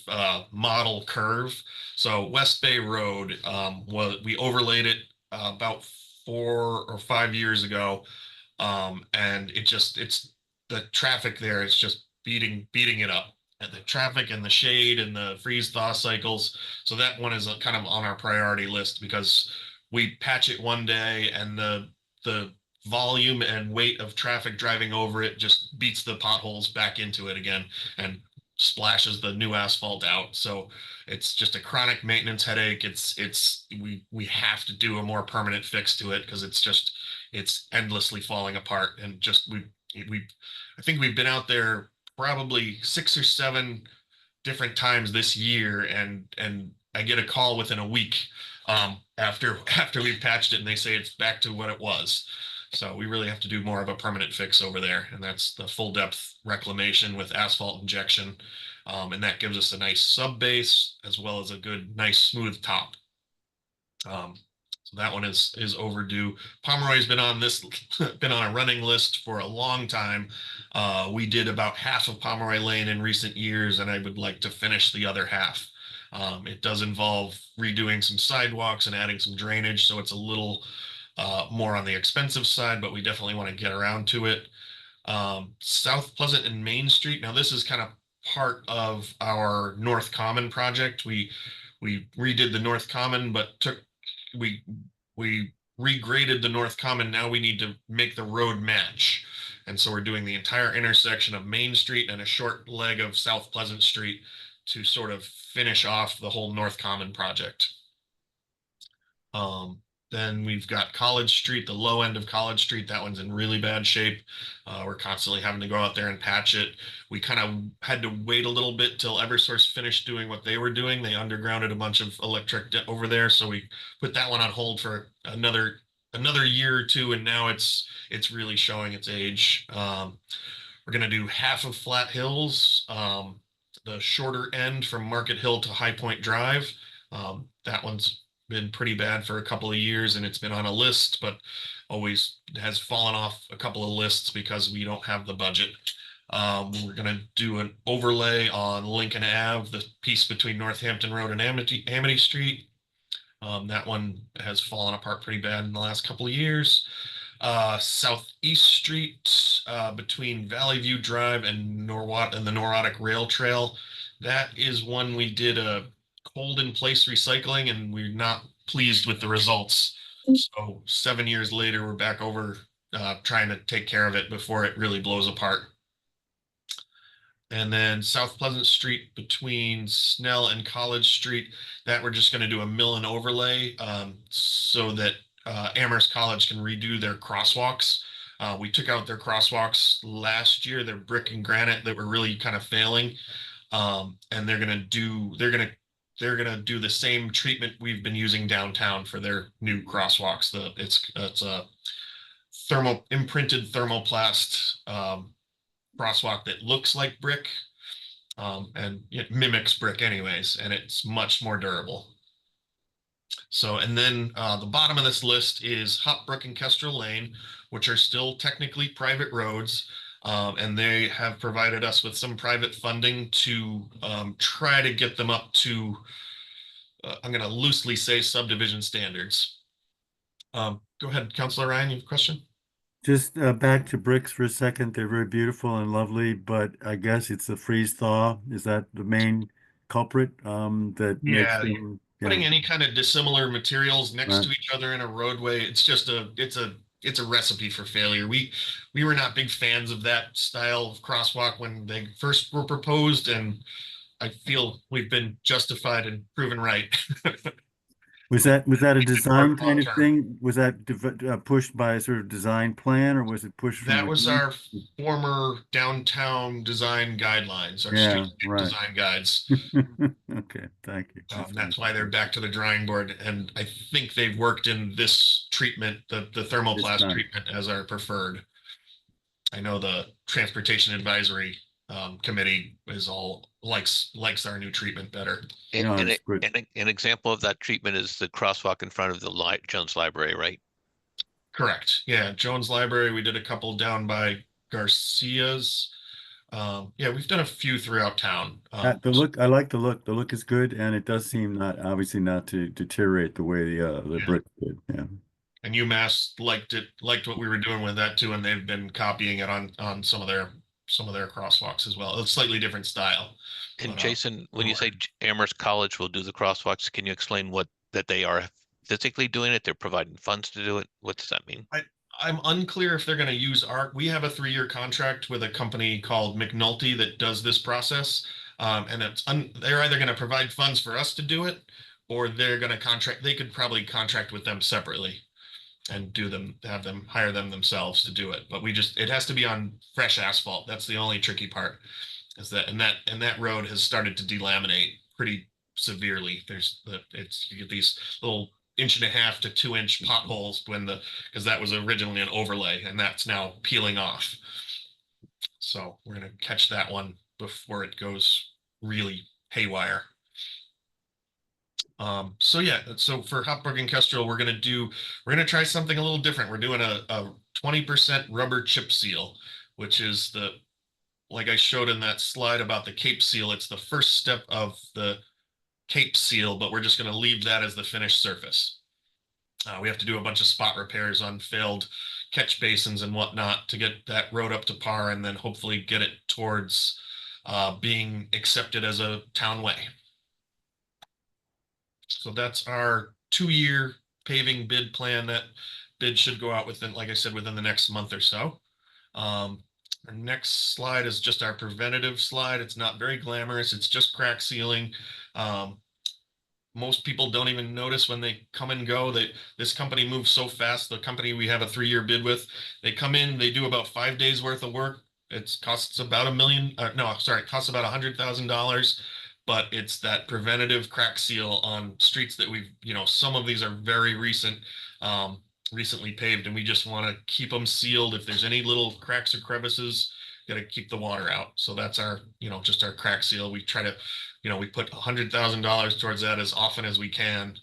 model curve. So West Bay Road, we overlaid it about 4 or 5 years ago, and it's the traffic there is just beating it up. And the traffic and the shade and the freeze thaw cycles. So that one is kind of on our priority list, because we patch it one day and the volume and weight of traffic driving over it just beats the potholes back into it again and splashes the new asphalt out. So it's just a chronic maintenance headache. We have to do a more permanent fix to it, because it's endlessly falling apart. And just I think we've been out there probably 6 or 7 different times this year, and I get a call within a week after we've patched it, and they say it's back to what it was. So we really have to do more of a permanent fix over there, and that's the full depth reclamation with asphalt injection, and that gives us a nice sub base as well as a good, nice, smooth top. So that one is overdue. Pomeroy's been on a running list for a long time. We did about half of Pomeroy Lane in recent years, and I would like to finish the other half. It does involve redoing some sidewalks and adding some drainage, so it's a little more on the expensive side, but we definitely want to get around to it. South Pleasant and Main Street. Now this is kind of part of our North Common project. We redid the North Common, but we regraded the North Common. Now we need to make the road match. And so we're doing the entire intersection of Main Street and a short leg of South Pleasant Street to sort of finish off the whole North Common project. Then we've got College Street, the low end of College Street. That one's in really bad shape. We're constantly having to go out there and patch it. We kind of had to wait a little bit till Eversource finished doing what they were doing. They undergrounded a bunch of electric over there, so we put that one on hold for another year or two, and now it's really showing its age. We're gonna do half of Flat Hills, the shorter end from Market Hill to High Point Drive. That one's been pretty bad for a couple of years, and it's been on a list, but always has fallen off a couple of lists because we don't have the budget. We're going to do an overlay on Lincoln Ave, the piece between Northampton Road and Amity Street. That one has fallen apart pretty bad in the last couple of years. Southeast Street, between Valley View Drive and the Norwotic Rail Trail. That is one we did a hold in place recycling, and we're not pleased with the results. So 7 years later, we're back over trying to take care of it before it really blows apart. And then South Pleasant Street between Snell and College Street, that we're just going to do a mill and overlay so that Amherst College can redo their crosswalks. We took out their crosswalks last year. They're brick and granite that were really kind of failing, and they're gonna do the same treatment we've been using downtown for their new crosswalks. It's a imprinted thermoplast crosswalk that looks like brick, and it mimics brick anyways, and it's much more durable. So, and then the bottom of this list is Hopbrook and Kestrel Lane, which are still technically private roads. And they have provided us with some private funding to try to get them up to, I'm going to loosely say, subdivision standards. Go ahead, Councilor Ryan, you have a question? Just back to bricks for a second. They're very beautiful and lovely, but I guess it's a freeze thaw. Is that the main culprit that makes them? Putting any kind of dissimilar materials next to each other in a roadway, it's just it's a recipe for failure. We were not big fans of that style of crosswalk when they first were proposed, and I feel we've been justified and proven right. Was that a design kind of long-term. thing? Was that pushed by a sort of design plan, or was it pushed from That the was group? our former downtown design guidelines, our Yeah, street right. design guides. Okay, thank you. That's why they're back to the drawing board, and I think they've worked in this treatment, the This thermoplast time. treatment as our preferred. I know the Transportation Advisory Committee is all likes our new treatment better. And, No, and, it's good. an example of that treatment is the crosswalk in front of the Jones Library, right? Correct. Yeah, Jones Library, we did a couple down by Garcia's. Yeah, we've done a few throughout town. The look, I like the look. The look is good, and it does seem obviously not to deteriorate the way the Yeah. brick did. Yeah. And UMass liked what we were doing with that too, and they've been copying it on some of their crosswalks as well. It's slightly different style. And But, Jason, when you we're say Amherst College will do the crosswalks, can you explain that they are physically doing it? They're providing funds to do it. What does that mean? I'm unclear if they're going to use we have a 3-year contract with a company called McNulty that does this process. And they're either going to provide funds for us to do it, or they're going to they could probably contract with them separately and have them hire them themselves to do it. But it has to be on fresh asphalt. That's the only tricky part, is that, and that road has started to delaminate pretty severely. You get these little 1.5 to 2 inch potholes because that was originally an overlay, and that's now peeling off. So we're going to catch that one before it goes really haywire. So yeah, so for Hopburg and Kestrel, we're gonna try something a little different. We're doing a 20% rubber chip seal, which is like I showed in that slide about the Cape seal. It's the first step of the Cape seal, but we're just gonna leave that as the finished surface. We have to do a bunch of spot repairs on failed catch basins and whatnot to get that road up to par, and then hopefully get it towards being accepted as a town way. So that's our 2-year paving bid plan. That bid should go out within, like I said, within the next month or so. Our next slide is just our preventative slide. It's not very glamorous. It's just crack sealing. Most people don't even notice when they come and go. This company moves so fast. The company we have a 3-year bid with, they come in, they do about 5 days worth of work. It costs about it costs about $100,000. But it's that preventative crack seal on streets that some of these are very recently paved, and we just want to keep them sealed. If there's any little cracks or crevices, got to keep the water out. So that's our, just our crack seal. We try to, we put $100,000 towards that as often as we can,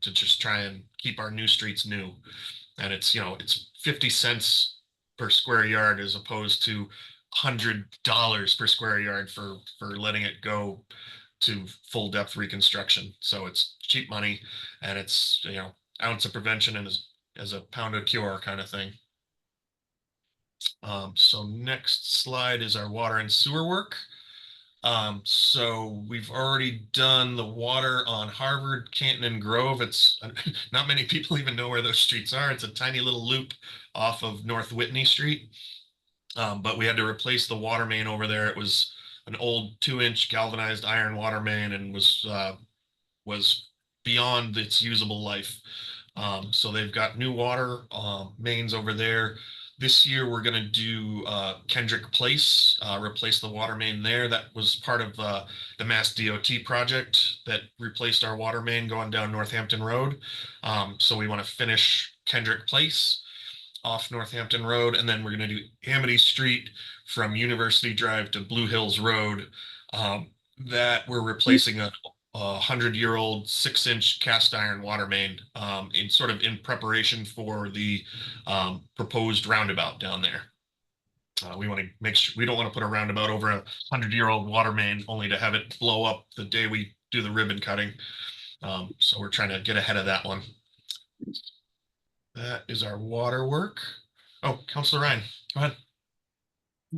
to just try and keep our new streets new. And it's 50 cents per square yard as opposed to $100 per square yard for letting it go to full depth reconstruction. So it's cheap money, and it's ounce of prevention and as a pound of cure kind of thing. So next slide is our water and sewer work. So we've already done the water on Harvard, Canton, and Grove. It's not many people even know where those streets are. It's a tiny little loop off of North Whitney Street. But we had to replace the water main over there. It was an old 2-inch galvanized iron water main and was beyond its usable life. So they've got new water mains over there. This year we're going to do Kendrick Place, replace the water main there. That was part of the Mass DOT project that replaced our water main going down Northampton Road. So we want to finish Kendrick Place off Northampton Road, and then we're going to do Amity Street from University Drive to Blue Hills Road. That we're replacing a 100-year-old 6-inch cast iron water main in preparation for the proposed roundabout down there. We want to make sure we don't want to put a roundabout over a 100-year-old water main only to have it blow up the day we do the ribbon cutting. So we're trying to get ahead of that one. That is our water work. Oh, Councilor Ryan, go ahead.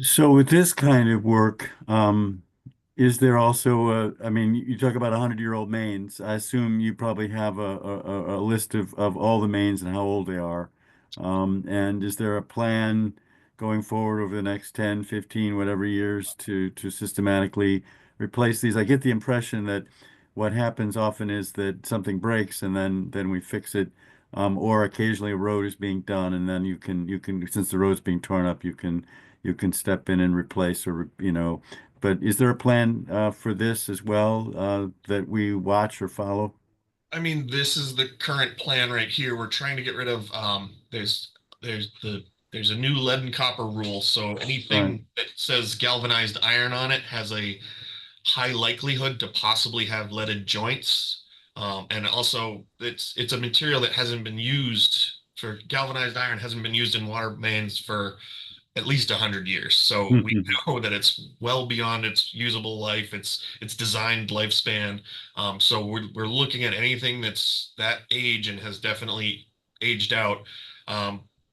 So with this kind of work, is there also I mean, you talk about 100-year-old mains. I assume you probably have a list of all the mains and how old they are. And is there a plan going forward over the next 10, 15, whatever years to systematically replace these? I get the impression that what happens often is that something breaks and then we fix it. Or occasionally a road is being done and then you can, since the road's being torn up, you can step in and replace or, but is there a plan, for this as well, that we watch or follow? I mean, this is the current plan right here. We're trying to get rid of, there's there's a new lead and copper rule. So anything that says galvanized iron on it has a high likelihood to possibly have leaded joints. And also it's a material that hasn't been used for galvanized iron hasn't been used in water mains for at least 100 years. So we know that it's well beyond its usable life, its designed lifespan. So we're looking at anything that's that age and has definitely aged out.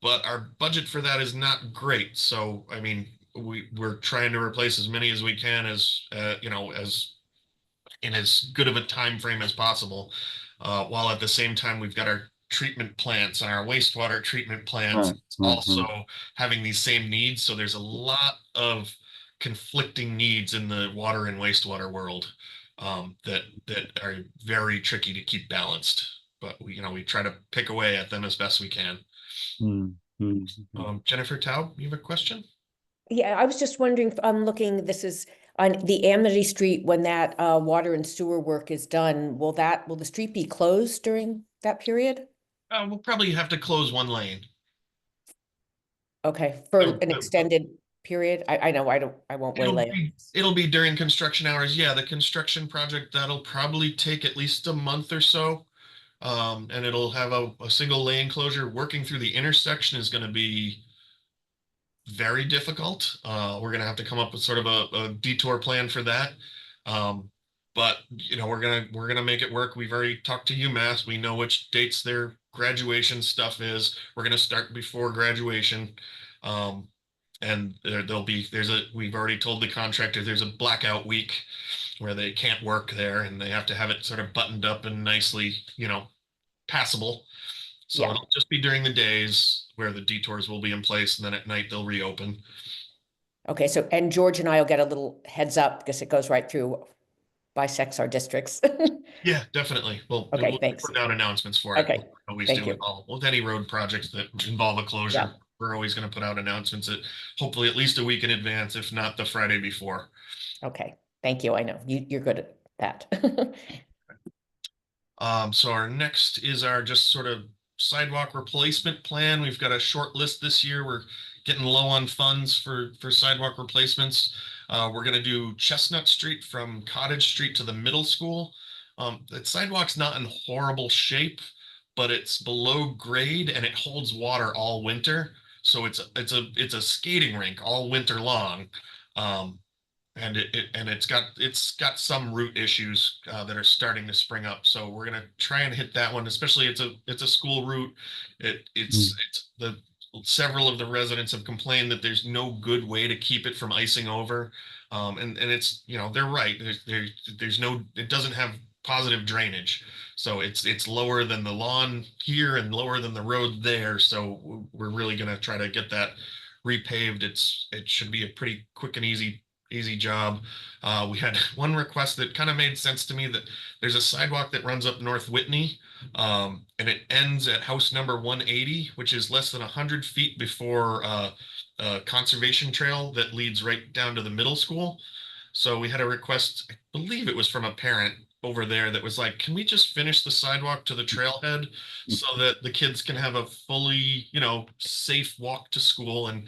But our budget for that is not great. So I mean, we're trying to replace as many as we can as as in as good of a time frame as possible. While at the same time we've got our treatment plants and our wastewater treatment plants also having these same needs. So there's a lot of conflicting needs in the water and wastewater world, that are very tricky to keep balanced. But we try to pick away at them as best we can. Jennifer Taub, you have a question? Yeah, I was just wondering, I'm looking, this is on the Amity Street, when that water and sewer work is done, will the street be closed during that period? We'll probably have to close one lane. Okay, for So- an extended period? I know, I won't waylay. It'll be during construction hours. Yeah, the construction project, that'll probably take at least a month or so. And it'll have a single lane closure. Working through the intersection is going to be very difficult. We're going to have to come up with sort of a detour plan for that. But we're gonna make it work. We've already talked to UMass. We know which dates their graduation stuff is. We're gonna start before graduation. And we've already told the contractor there's a blackout week where they can't work there and they have to have it sort of buttoned up and nicely, passable. So Yeah. it'll just be during the days where the detours will be in place, and then at night they'll reopen. Okay, so, and George and I will get a little heads up because it goes right through, bisects our districts. Yeah, definitely. Okay, We'll thanks. put out announcements for it. Okay, We always thank do you. with any road projects that involve a closure. Yeah. We're always going to put out announcements hopefully at least a week in advance, if not the Friday before. Okay, thank you. I know you're good at that. So our next is our just sort of sidewalk replacement plan. We've got a short list this year. We're getting low on funds for sidewalk replacements. We're going to do Chestnut Street from Cottage Street to the middle school. The sidewalk's not in horrible shape, but it's below grade and it holds water all winter. So it's a skating rink all winter long. And it's got some root issues that are starting to spring up. So we're gonna try and hit that one, especially it's a school route. It's several of the residents have complained that there's no good way to keep it from icing over. And it's, they're right. There's no, it doesn't have positive drainage. So it's lower than the lawn here and lower than the road there. So we're really gonna try to get that repaved. It should be a pretty quick and easy job. We had one request that kind of made sense to me, that there's a sidewalk that runs up North Whitney, and it ends at house number 180, which is less than 100 feet before a conservation trail that leads right down to the middle school. So we had a request, I believe it was from a parent over there, that was like, can we just finish the sidewalk to the trailhead so that the kids can have a fully, safe walk to school? And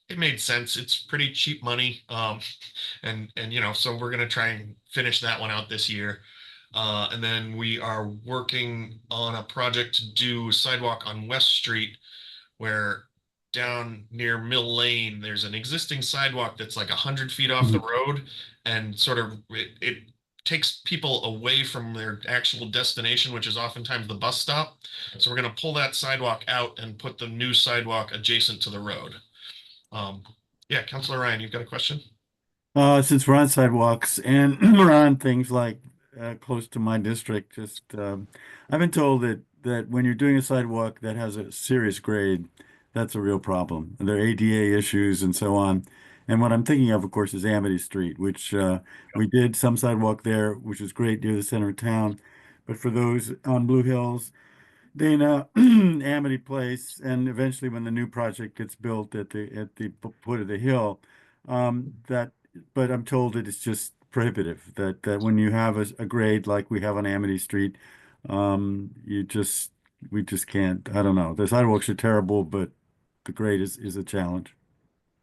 it made sense. It's pretty cheap money. And so we're going to try and finish that one out this year. And then we are working on a project to do sidewalk on West Street, where down near Mill Lane, there's an existing sidewalk that's like 100 feet off the road, and sort of it takes people away from their actual destination, which is oftentimes the bus stop. So we're going to pull that sidewalk out and put the new sidewalk adjacent to the road. Yeah, Councilor Ryan, you've got a question? Since we're on sidewalks and we're on things like close to my district, I've been told that when you're doing a sidewalk that has a serious grade, that's a real problem. There are ADA issues and so on. And what I'm thinking of course, is Amity Street, which we did some sidewalk there, which was great near the center of town. But for those on Blue Hills, Dana, Amity Place, and eventually when the new project gets built at the foot of the hill, that, but I'm told that it's just prohibitive, that when you have a grade like we have on Amity Street, we just can't, I don't know. The sidewalks are terrible, but the grade is a challenge.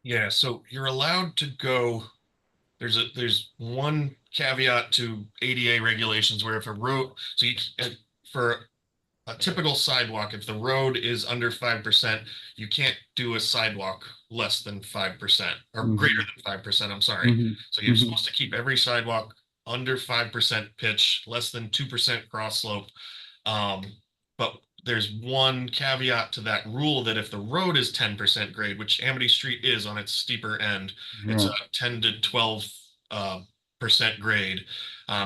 Yeah, so you're allowed to go, there's one caveat to ADA regulations where if a road, so for a typical sidewalk, if the road is under 5%, you can't do a sidewalk less than 5% or greater than 5%, I'm sorry. Mhm. So you're Mhm. supposed to keep every sidewalk under 5% pitch, less than 2% cross slope. But there's one caveat to that rule that if the road is 10% grade, which Amity Street is on its steeper end, it's a Right. 10 to 12 percent grade.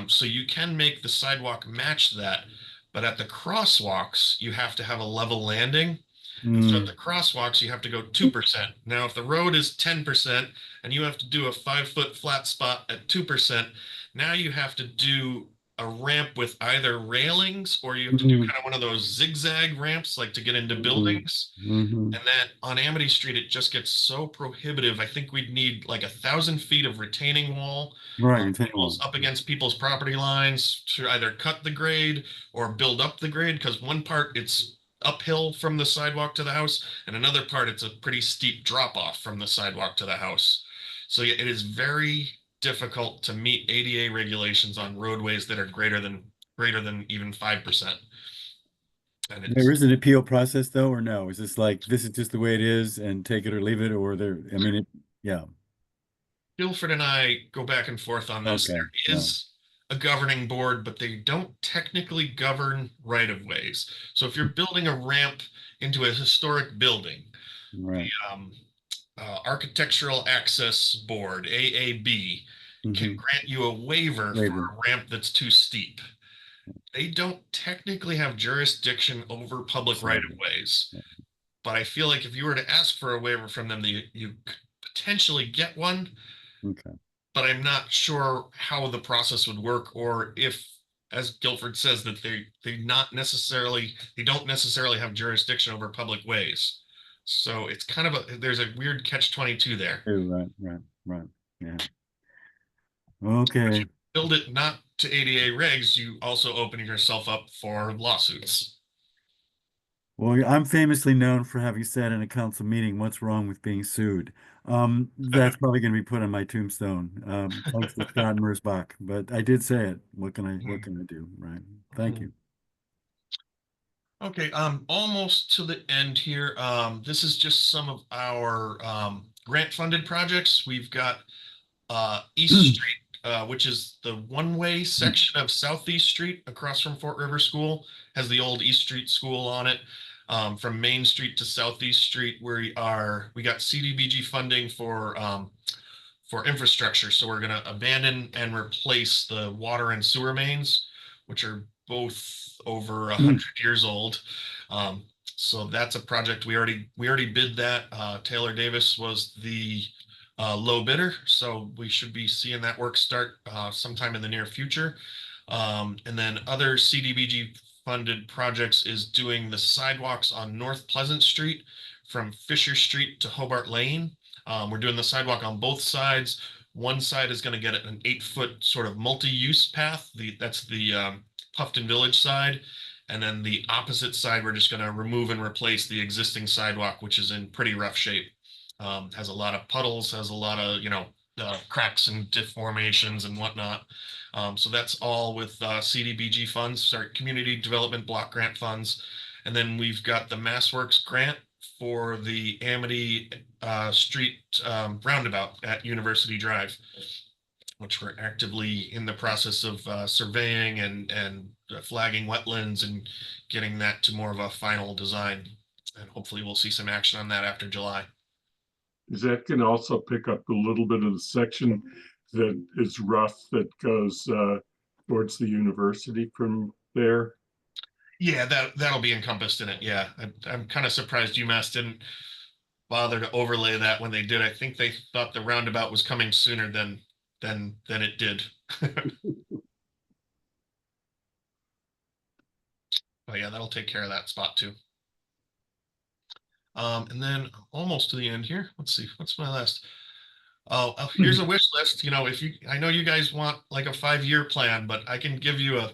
So you can make the sidewalk match that, but at the crosswalks, you have to have a level landing. And so at Mm. the crosswalks, you have to go 2%. Now, if the road is 10% and you have to do a 5-foot flat spot at 2%, now you have to do a ramp with either railings or you have to do Mhm. kind of one of those zigzag ramps like to get into Mhm. buildings. Mhm. And then on Amity Street, it just gets so prohibitive. I think we'd need like 1,000 feet of retaining wall Right, retaining wall. up against people's property lines to either cut the grade or build up the grade, because one part it's uphill from the sidewalk to the house, and another part it's a pretty steep drop off from the sidewalk to the house. So yeah, it is very difficult to meet ADA regulations on roadways that are greater than even 5%. And There it's is an appeal process though, or no? Is this like, this is just the way it is and take it or leave it, or there, I mean, yeah, Guilford and I go back and forth on this. okay, There yeah, is a governing board, but they don't technically govern right of ways. So if you're building a ramp into a historic building, right. um, Architectural Access Board, AAB, can Mhm. grant you a waiver for Waiver. a ramp that's too steep. They don't technically have jurisdiction over public right of ways. Yeah. But I feel like if you were to ask for a waiver from them, you could potentially get one, Okay, but I'm not sure how the process would work, or if, as Guilford says, that they don't necessarily have jurisdiction over public ways. So it's kind of there's a weird catch-22 there. right, yeah. Okay, Build it not to ADA regs, you also open yourself up for lawsuits. well, I'm famously known for having said in a council meeting, "What's wrong with being sued?" That's probably gonna be put on my tombstone, thanks to Scott Mersbach, but I did say it. What can I do, right? Thank you. Okay, almost to the end here. This is just some of our grant funded projects. We've got East Street, which is the one-way section of Southeast Street across from Fort River School, has the old East Street School on it. From Main Street to Southeast Street, we got CDBG funding for infrastructure. So we're gonna abandon and replace the water and sewer mains, which are both over 100 years old. So that's a project we already bid that. Taylor Davis was the low bidder, so we should be seeing that work start sometime in the near future. And then other CDBG funded projects is doing the sidewalks on North Pleasant Street from Fisher Street to Hobart Lane. We're doing the sidewalk on both sides. One side is going to get an 8-foot sort of multi-use path. That's the Puffton Village side. And then the opposite side, we're just going to remove and replace the existing sidewalk, which is in pretty rough shape. Has a lot of puddles, has a lot of, cracks and deformations and whatnot. So that's all with CDBG funds, sorry, Community Development Block Grant funds. And then we've got the MassWorks grant for the Amity Street roundabout at University Drive, which we're actively in the process of surveying and flagging wetlands and getting that to more of a final design. And hopefully we'll see some action on that after July. Is that can also pick up a little bit of the section that is rough that goes towards the university from there? Yeah, that'll be encompassed in it. Yeah, I'm kind of surprised UMass didn't bother to overlay that when they did. I think they thought the roundabout was coming sooner than it did. But yeah, that'll take care of that spot too. And then almost to the end here. Let's see, what's my last? Oh, here's a wish list. You know, I know you guys want like a 5-year plan, but I can give you a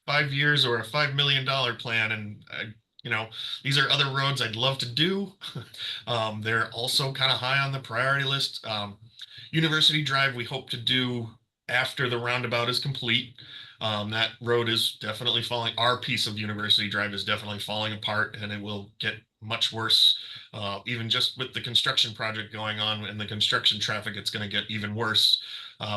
5 years or a $5 million plan. And you know, these are other roads I'd love to do. They're also kind of high on the priority list. University Drive, we hope to do after the roundabout is complete. That road is definitely falling. Our piece of University Drive is definitely falling apart, and it will get much worse. Even just with the construction project going on and the construction traffic, it's going to get even worse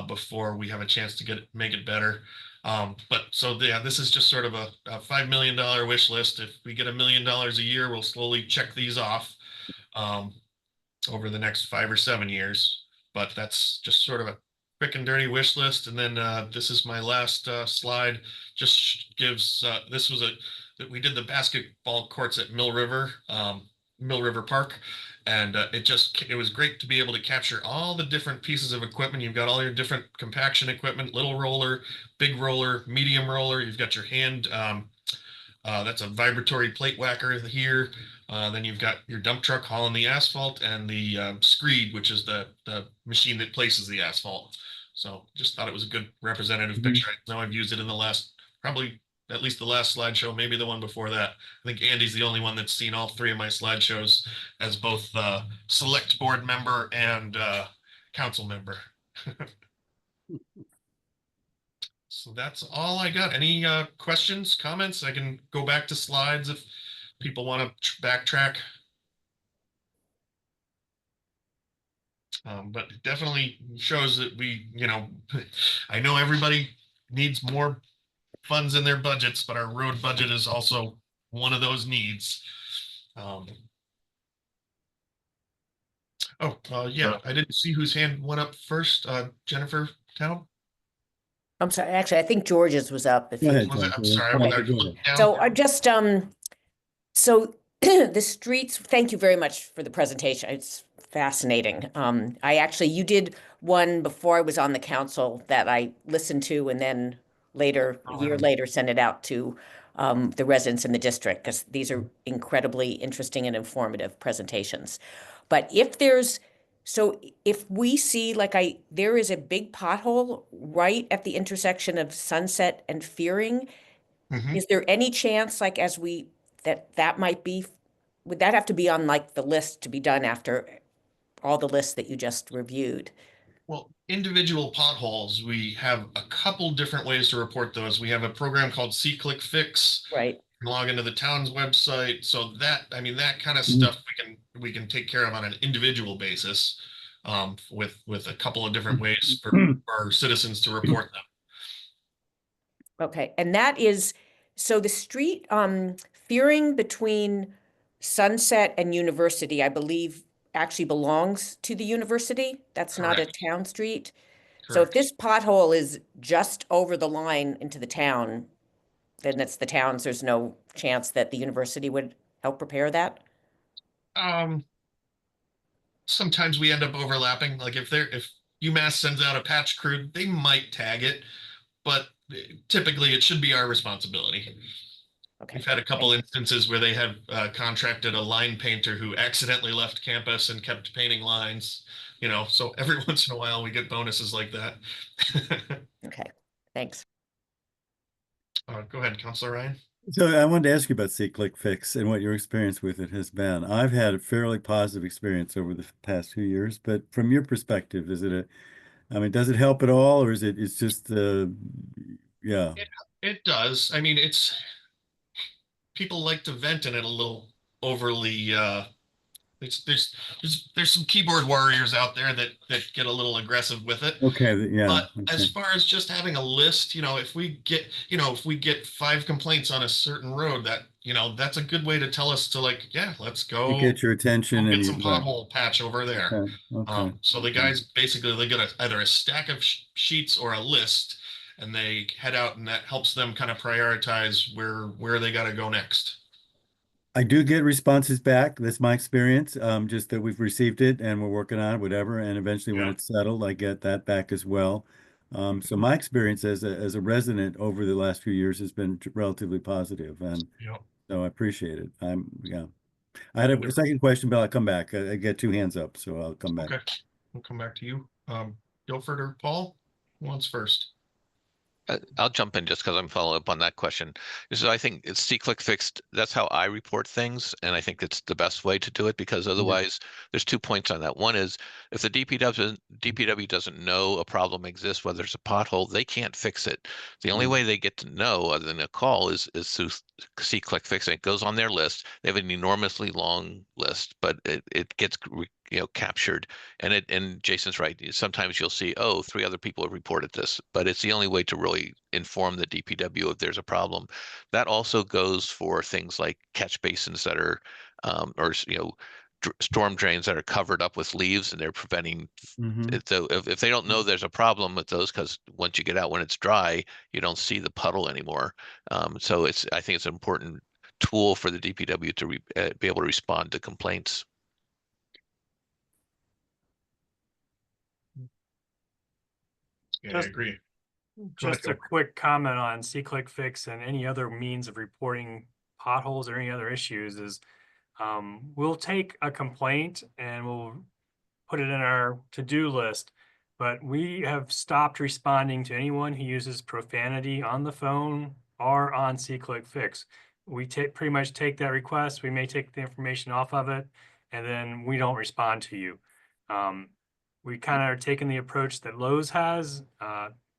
before we have a chance to make it better. But so yeah, this is just sort of a $5 million wish list. If we get $1 million a year, we'll slowly check these off over the next 5 or 7 years. But that's just sort of a quick and dirty wish list. And then this is my last slide. Just gives this was that we did the basketball courts at Mill River Park. And it was great to be able to capture all the different pieces of equipment. You've got all your different compaction equipment, little roller, big roller, medium roller. You've got your hand, that's a vibratory plate whacker here. Then you've got your dump truck hauling the asphalt, and the screed, which is the machine that places the asphalt. So just thought it was a good representative picture. I know I've used it in the last, probably at least the last slideshow, maybe the one before that. I think Andy's the only one that's seen all 3 of my slideshows as both select board member and council member. So that's all I got. Any questions, comments? I can go back to slides if people want to backtrack. But it definitely shows that I know everybody needs more funds in their budgets, but our road budget is also one of those needs. Yeah, I didn't see whose hand went up first. Jennifer Town? I'm sorry, actually, I think George's was up. Go ahead, Was it? John. I'm sorry. Go I ahead. looked down. So I just, so the streets, thank you very much for the presentation. It's fascinating. You did one before I was on the council that I listened to, and then later, a year later, sent it out to the residents in the district, because these are incredibly interesting and informative presentations. But if we see there is a big pothole right at the intersection of Sunset and Fearing, is there any chance would that have to be on the list to be done after all the lists that you just reviewed? Well, individual potholes, we have a couple different ways to report those. We have a program called SeeClickFix. Right. You can log into the town's website. So that kind of stuff we can take care of on an individual basis, with a couple of different ways for our citizens to report them. Okay, and that is, so the street, Fearing between Sunset and University, I believe, actually belongs to the university. That's not a Correct. town street. So if Correct. this pothole is just over the line into the town, then it's the town's, there's no chance that the university would help repair that? Sometimes we end up overlapping. Like if UMass sends out a patch crew, they might tag it, but typically it should be our responsibility. Okay. We've had a couple instances where they have contracted a line painter who accidentally left campus and kept painting lines, so every once in a while we get bonuses like that. Okay, thanks. Go ahead, Councilor Ryan. So I wanted to ask you about SeeClickFix and what your experience with it has been. I've had a fairly positive experience over the past few years, but from your perspective, does it help at all, or it's just yeah? It does. I mean, people like to vent in it a little overly. There's some keyboard warriors out there that get a little aggressive with it. Okay, yeah. But okay. as far as just having a list, if we get 5 complaints on a certain road, that's a good way to tell us to let's go To get your attention get and some pothole patch over there. Okay, okay. So the guys basically they get either a stack of sheets or a list, and they head out, and that helps them kind of prioritize where they got to go next. I do get responses back. That's my experience. Just that we've received it and we're working on it, whatever. And eventually when Yeah. it's settled, I get that back as well. So my experience as a resident over the last few years has been relatively positive, and Yep. so I appreciate it. Yeah. I had a Wonderful. second question, but I'll come back. I get two hands up, so I'll come back. Okay, we'll come back to you. Guilford or Paul, who wants first? I'll jump in just because I'm following up on that question. So I think it's see-click fixed. That's how I report things, and I think it's the best way to do it because otherwise, there's 2 points on that. One is if the DPW doesn't know a problem exists, whether it's a pothole, they can't fix it. The only way they get to know, other than a call, is through see-click fix. It goes on their list. They have an enormously long list, but it gets captured. And Jason's right. Sometimes you'll see, oh, 3 other people have reported this, but it's the only way to really inform the DPW if there's a problem. That also goes for things like catch basins that are, or storm drains that are covered up with leaves and they're preventing Mhm. it. So if they don't know there's a problem with those, because once you get out when it's dry, you don't see the puddle anymore. So I think it's an important tool for the DPW to be able to respond to complaints. Yeah, I Just- agree. Just a quick comment on see-click fix and any other means of reporting potholes or any other issues is we'll take a complaint and we'll put it in our to-do list, but we have stopped responding to anyone who uses profanity on the phone or on see-click fix. We pretty much take that request, we may take the information off of it, and then we don't respond to you. We kind of are taking the approach that Lowe's has.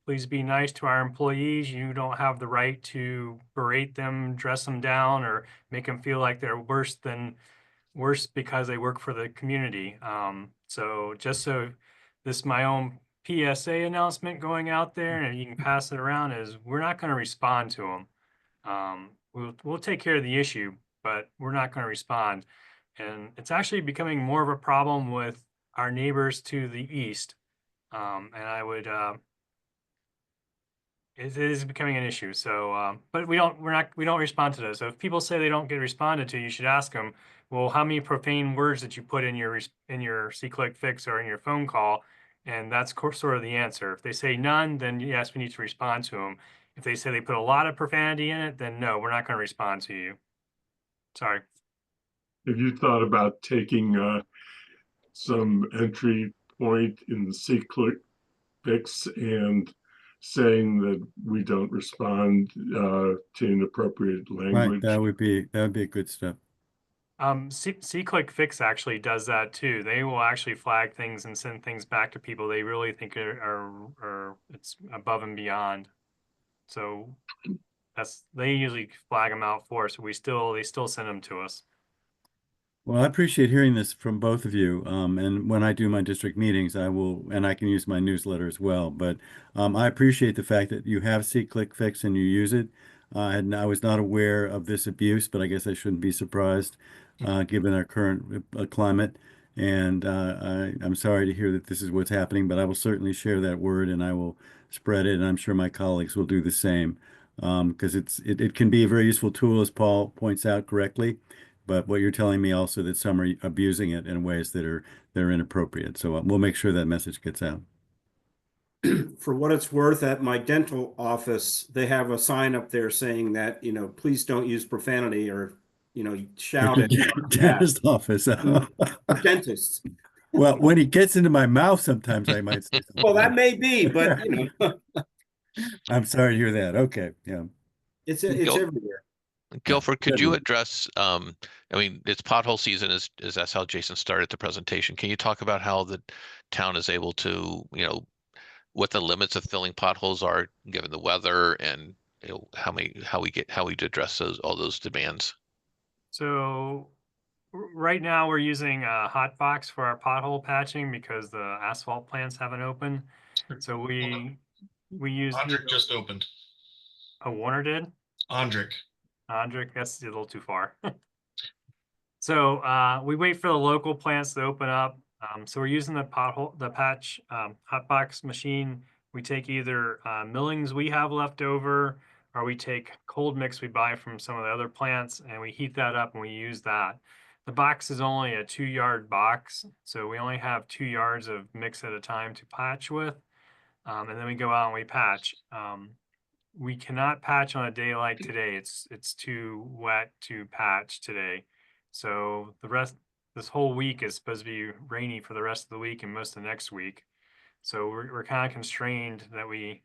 Please be nice to our employees. You don't have the right to berate them, dress them down, or make them feel like they're worse because they work for the community. So just so this my own PSA announcement going out there, and you can pass it around, is we're not going to respond to them. We'll take care of the issue, but we're not going to respond. And it's actually becoming more of a problem with our neighbors to the east. And I would it is becoming an issue. So, but we don't respond to those. So if people say they don't get responded to, you should ask them, well, how many profane words did you put in your see-click fix or in your phone call? And that's sort of the answer. If they say none, then yes, we need to respond to them. If they say they put a lot of profanity in it, then no, we're not going to respond to you. Sorry. Have you thought about taking some entry point in the see-click fix and saying that we don't respond to inappropriate Right, language? that would be a good step. See-click fix actually does that too. They will actually flag things and send things back to people they really think are it's above and beyond. So they usually flag them out for us. So they still send them to us. Well, I appreciate hearing this from both of you. And when I do my district meetings, and I can use my newsletter as well. But I appreciate the fact that you have see-click fix and you use it. And I was not aware of this abuse, but I guess I shouldn't be surprised, given our current climate. And I'm sorry to hear that this is what's happening, but I will certainly share that word and I will spread it. And I'm sure my colleagues will do the same, because it can be a very useful tool, as Paul points out correctly. But what you're telling me also that some are abusing it in ways that are inappropriate. So we'll make sure that message gets out. For what it's worth, at my dental office, they have a sign up there saying that, please don't use profanity or, shout at Dentist office. dentists. Well, when he gets into my mouth, sometimes I might say something. Well, that may be, but I'm sorry to hear that. Okay, yeah. it's Go- everywhere. Guilford, could you Certainly. address, I mean, it's pothole season is that's how Jason started the presentation. Can you talk about how the town is able to, what the limits of filling potholes are given the weather and how we address all those demands? So right now we're using a hot box for our pothole patching because the asphalt plants haven't opened. So we use Andrick just opened. Warner did. Andrick. Andrick, that's a little too far. So we wait for the local plants to open up. So we're using the patch hot box machine. We take either millings we have left over, or we take cold mix we buy from some of the other plants and we heat that up and we use that. The box is only a 2-yard box, so we only have 2 yards of mix at a time to patch with. And then we go out and we patch. We cannot patch on a day like today. It's too wet to patch today. So this whole week is supposed to be rainy for the rest of the week and most of the next week. So we're kind of constrained that we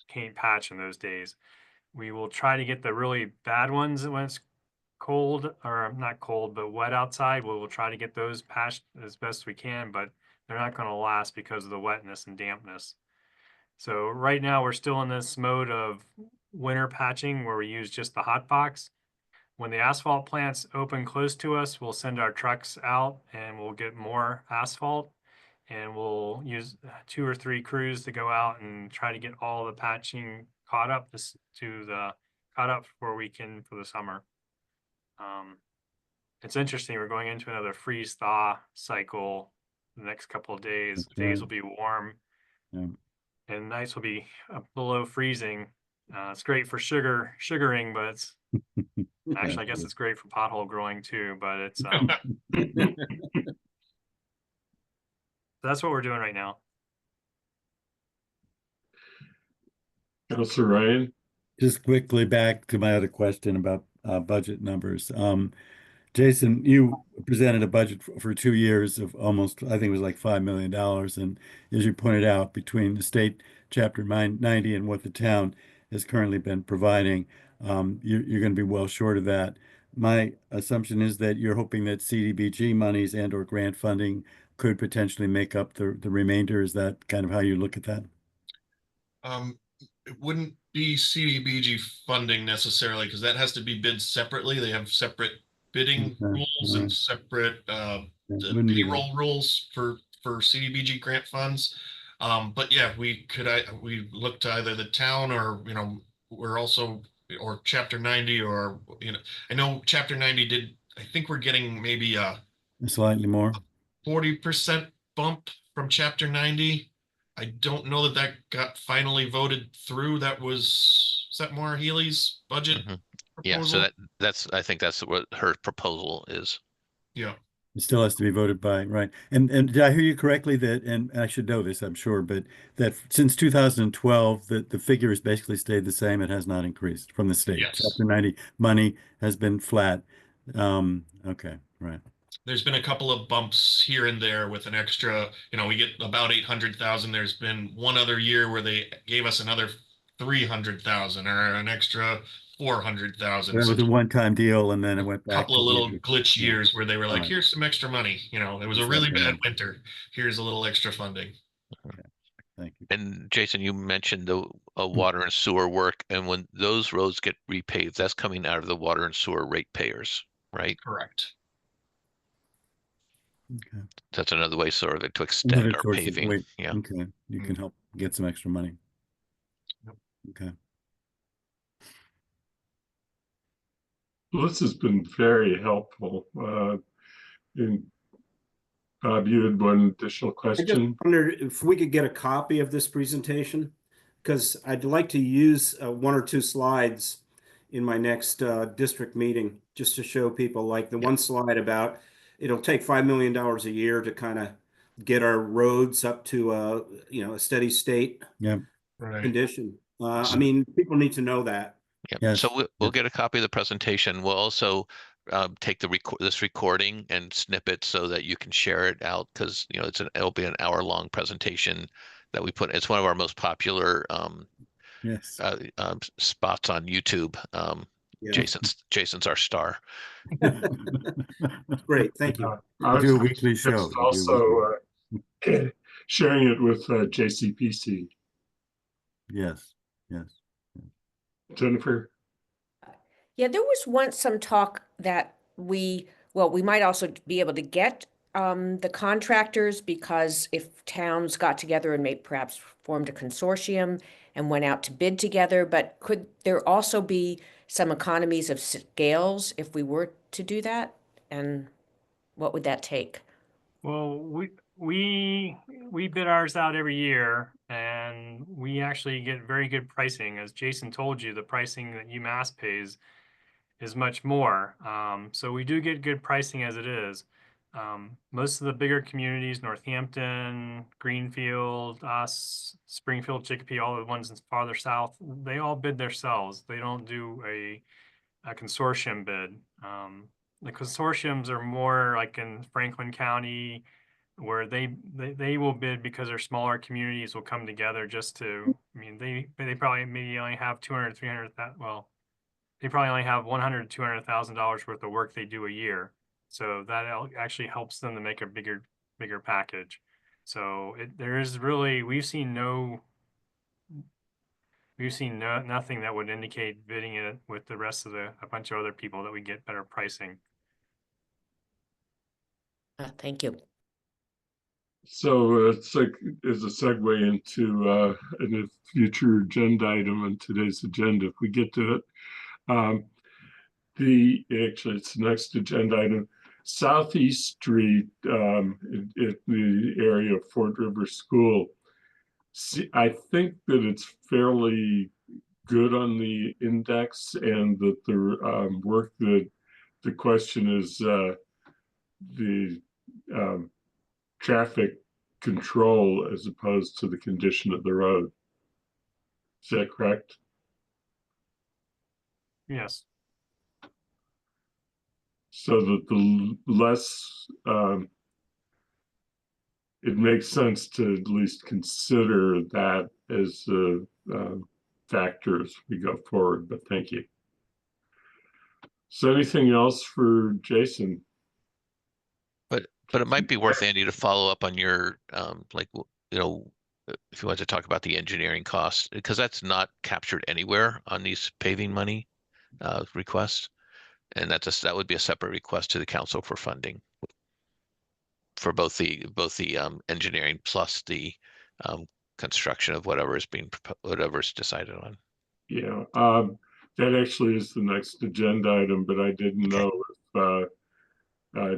can't patch in those days. We will try to get the really bad ones when it's cold, or not cold, but wet outside. We'll try to get those patched as best we can, but they're not going to last because of the wetness and dampness. So right now we're still in this mode of winter patching where we use just the hot box. When the asphalt plants open close to us, we'll send our trucks out and we'll get more asphalt, and we'll use 2 or 3 crews to go out and try to get all the patching caught up for weekend for the summer. It's interesting. We're going into another freeze thaw cycle the next couple of days. That's Days right. will be warm. Yeah. And nights will be below freezing. It's great for sugaring, but it's actually, I guess it's great for pothole growing too, but it's that's what we're doing right now. Councilor Ryan? Just quickly back to my other question about budget numbers. Jason, you presented a budget for 2 years of almost, I think it was like $5 million. And as you pointed out, between the state chapter 90 and what the town has currently been providing, you're going to be well short of that. My assumption is that you're hoping that CDBG monies and or grant funding could potentially make up the remainder. Is that kind of how you look at that? It wouldn't be CDBG funding necessarily, because that has to be bid separately. They have separate bidding Okay, rules and alright. separate Yeah, the wouldn't be that. payroll rules for CDBG grant funds. But yeah, we look to either the town or, we're also, or Chapter 90, or, I know Chapter 90 did, I think we're getting maybe a Slightly more. 40% bump from Chapter 90. I don't know that got finally voted through. Is that Maura Healy's budget Yeah, so proposal? I think that's what her proposal is. Yeah. It still has to be voted by, right? And did I hear you correctly that, and I should know this, I'm sure, but that since 2012, the figure has basically stayed the same. It has not increased from the state. Yes. Chapter 90 money has been flat. Okay, right. There's been a couple of bumps here and there with an extra, we get about 800,000. There's been one other year where they gave us another 300,000 or an extra 400,000. That was a one-time deal, and then it went A back couple of to little the- glitch yeah. years where they were like, Right. here's some extra money. It was a Just really like bad that. winter. Here's a little extra funding. Thank you. And Jason, you mentioned the water and sewer work, and when those roads get repaved, that's coming out of the water and sewer ratepayers, right? Correct. Okay. That's another way sort of to extend Another our source of paving. weight. Yeah. Okay, you can help get some extra money. Yep. Okay. Well, this has been very helpful. And Bob, you had one additional I just question? wondered if we could get a copy of this presentation, because I'd like to use 1 or 2 slides in my next district meeting, just to show people, like the one slide about it'll take $5 million a year to kind of get our roads up to a steady state Right. condition. I mean, people need to know that. Yeah. Yes, So we'll yes. get a copy of the presentation. We'll also take this recording and snip it so that you can share it out, because it'll be an hour-long presentation that we put. It's one of our most popular Yes. spots on YouTube. Yeah. Jason's our star. Great, thank you. I was Do a weekly just show. You do also sharing it with JCPC. Yes, yes. Jennifer? Yeah, there was once some talk that we might also be able to get the contractors, because if towns got together and perhaps formed a consortium and went out to bid together, but could there also be some economies of scales if we were to do that? And what would that take? Well, we bid ours out every year, and we actually get very good pricing. As Jason told you, the pricing that UMass pays is much more. So we do get good pricing as it is. Most of the bigger communities, Northampton, Greenfield, us, Springfield, Chicopee, all the ones farther south, they all bid themselves. They don't do a consortium bid. The consortiums are more like in Franklin County, where they will bid because their smaller communities will come together just to, I mean, they probably maybe only have 200, 300, well, they probably only have 100, $200,000 worth of work they do a year. So that actually helps them to make a bigger package. So there is really, we've seen nothing that would indicate bidding it with the rest of a bunch of other people that we get better pricing. Thank you. So it's like as a segue into a future agenda item on today's agenda, if we get to it. Actually, it's the next agenda item. Southeast Street in the area of Fort River School. See, I think that it's fairly good on the index, and that the work that the question is the traffic control as opposed to the condition of the road. Is that correct? Yes. So that the less it makes sense to at least consider that as a factor as we go forward, but thank you. So anything else for Jason? But it might be worth, Andy, to follow up on your, if you want to talk about the engineering costs, because that's not captured anywhere on these paving money requests. And that would be a separate request to the council for funding for both the engineering plus the construction of whatever is decided on. Yeah, that actually is the next agenda item, but I didn't know if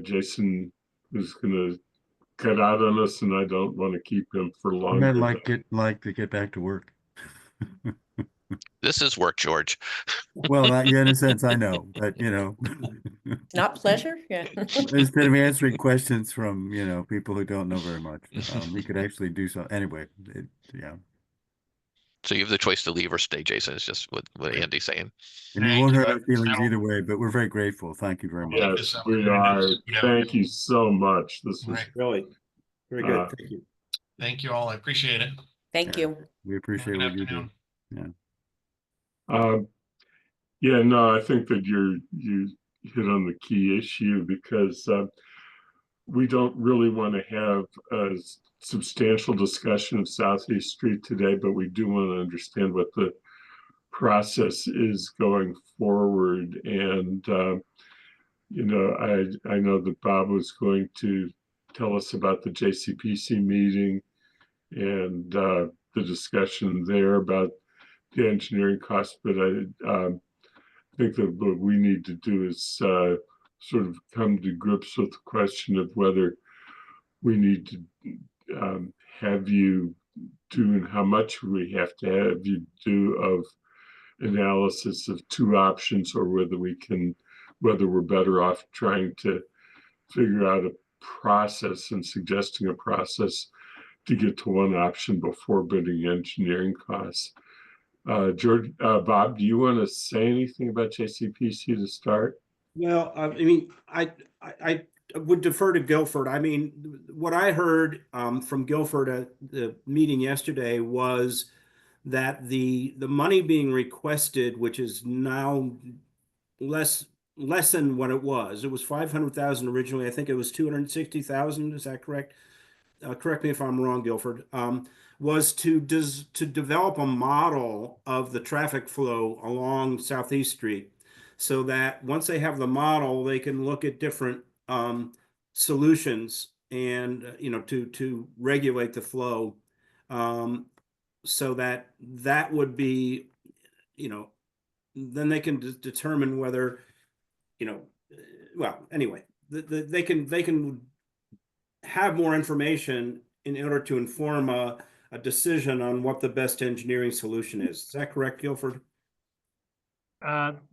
Jason was going to cut out on us, and I don't want to keep him for longer. I'd like to get back to work. This is work, George. Well, yeah, in a sense, I know, but Not pleasure? Yeah. instead of answering questions from, people who don't know very much, we could actually do so. Anyway, yeah. So you have the choice to leave or stay, Jason. It's just what Andy's saying. And you won't hurt our feelings either way, but we're very grateful. Thank you very much. Yes, we are. Thank you so much. This was Really, very good. Thank you. Thank you all. I appreciate it. Thank you. We appreciate Good what you do. afternoon. yeah, no, I think that you hit on the key issue, because we don't really want to have a substantial discussion of Southeast Street today, but we do want to understand what the process is going forward. And I know that Bob was going to tell us about the JCPC meeting and the discussion there about the engineering costs, but I think that what we need to do is sort of come to grips with the question of whether we need to have you do, and how much we have to have you do, of analysis of two options, or whether we're better off trying to figure out a process and suggesting a process to get to one option before bidding engineering costs. George, Bob, do you want to say anything about JCPC to start? Well, I mean, I would defer to Guilford. I mean, what I heard from Guilford at the meeting yesterday was that the money being requested, which is now less than what it was. It was 500,000 originally. I think it was 260,000. Is that correct? Correct me if I'm wrong, Guilford. Was to develop a model of the traffic flow along Southeast Street, so that once they have the model, they can look at different solutions and to regulate the flow, so that would be, then they can determine whether, well, anyway, they can have more information in order to inform a a decision on what the best engineering solution is. Is that correct, Guilford?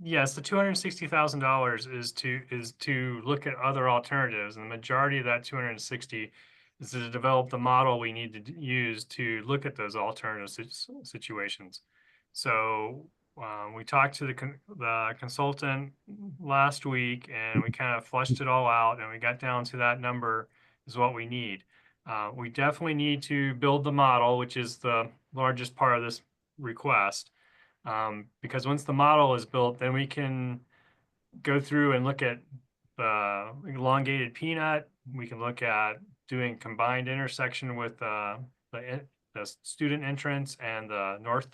Yes, the $260,000 is to look at other alternatives, and the majority of that 260 is to develop the model we need to use to look at those alternative situations. So we talked to the consultant last week, and we kind of flushed it all out, and we got down to that number is what we need. We definitely need to build the model, which is the largest part of this request. Because once the model is built, then we can go through and look at the elongated peanut. We can look at doing combined intersection with the student entrance and the north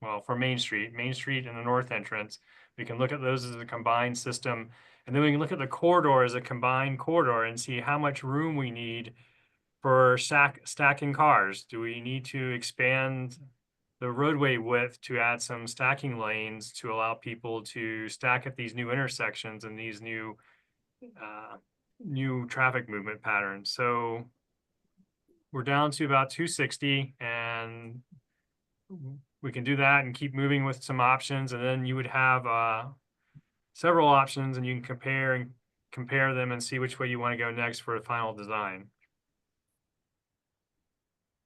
well, for Main Street and the north entrance. We can look at those as a combined system, and then we can look at the corridor as a combined corridor and see how much room we need for stacking cars. Do we need to expand the roadway width to add some stacking lanes to allow people to stack at these new intersections and these new traffic movement patterns? So we're down to about 260, and we can do that and keep moving with some options, and then you would have several options, and you can compare them and see which way you want to go next for a final design.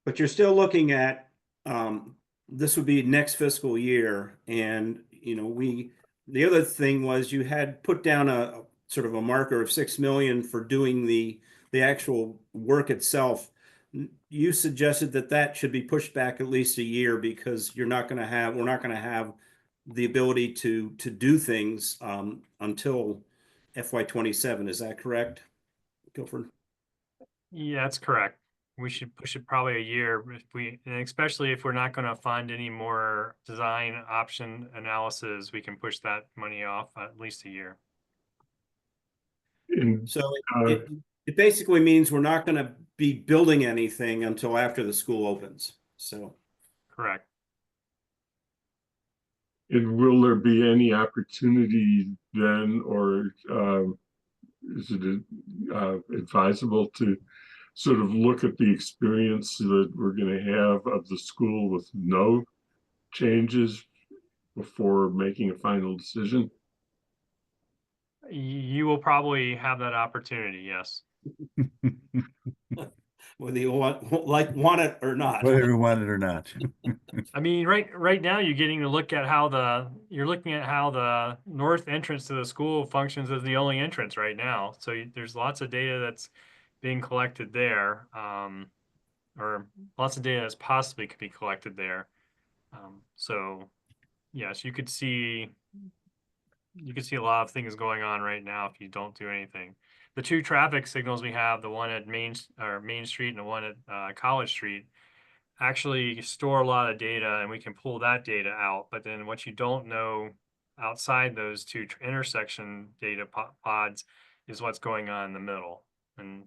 But you're still looking at, this would be next fiscal year. And, the other thing was you had put down a sort of a marker of 6 million for doing the actual work itself. You suggested that should be pushed back at least a year because we're not going to have the ability to do things, until FY27. Is that correct, Guilford? Yeah, that's correct. We should push it probably a year and especially if we're not going to fund any more design option analysis, we can push that money off at least a year. And So it basically means we're not going to be building anything until after the school opens. So Correct. And will there be any opportunity then, or is it advisable to sort of look at the experience that we're going to have of the school with no changes before making a final decision? You will probably have that opportunity, yes. whether you want it or not. Whether we want it or not. I mean, right now you're getting to look at you're looking at how the north entrance to the school functions as the only entrance right now. So there's lots of data that's being collected there, or lots of data that's possibly could be collected there. So yes, you could see a lot of things going on right now if you don't do anything. The two traffic signals we have, the one at Main Street and the one at College Street, actually store a lot of data, and we can pull that data out. But then what you don't know outside those two intersection data pods is what's going on in the middle. And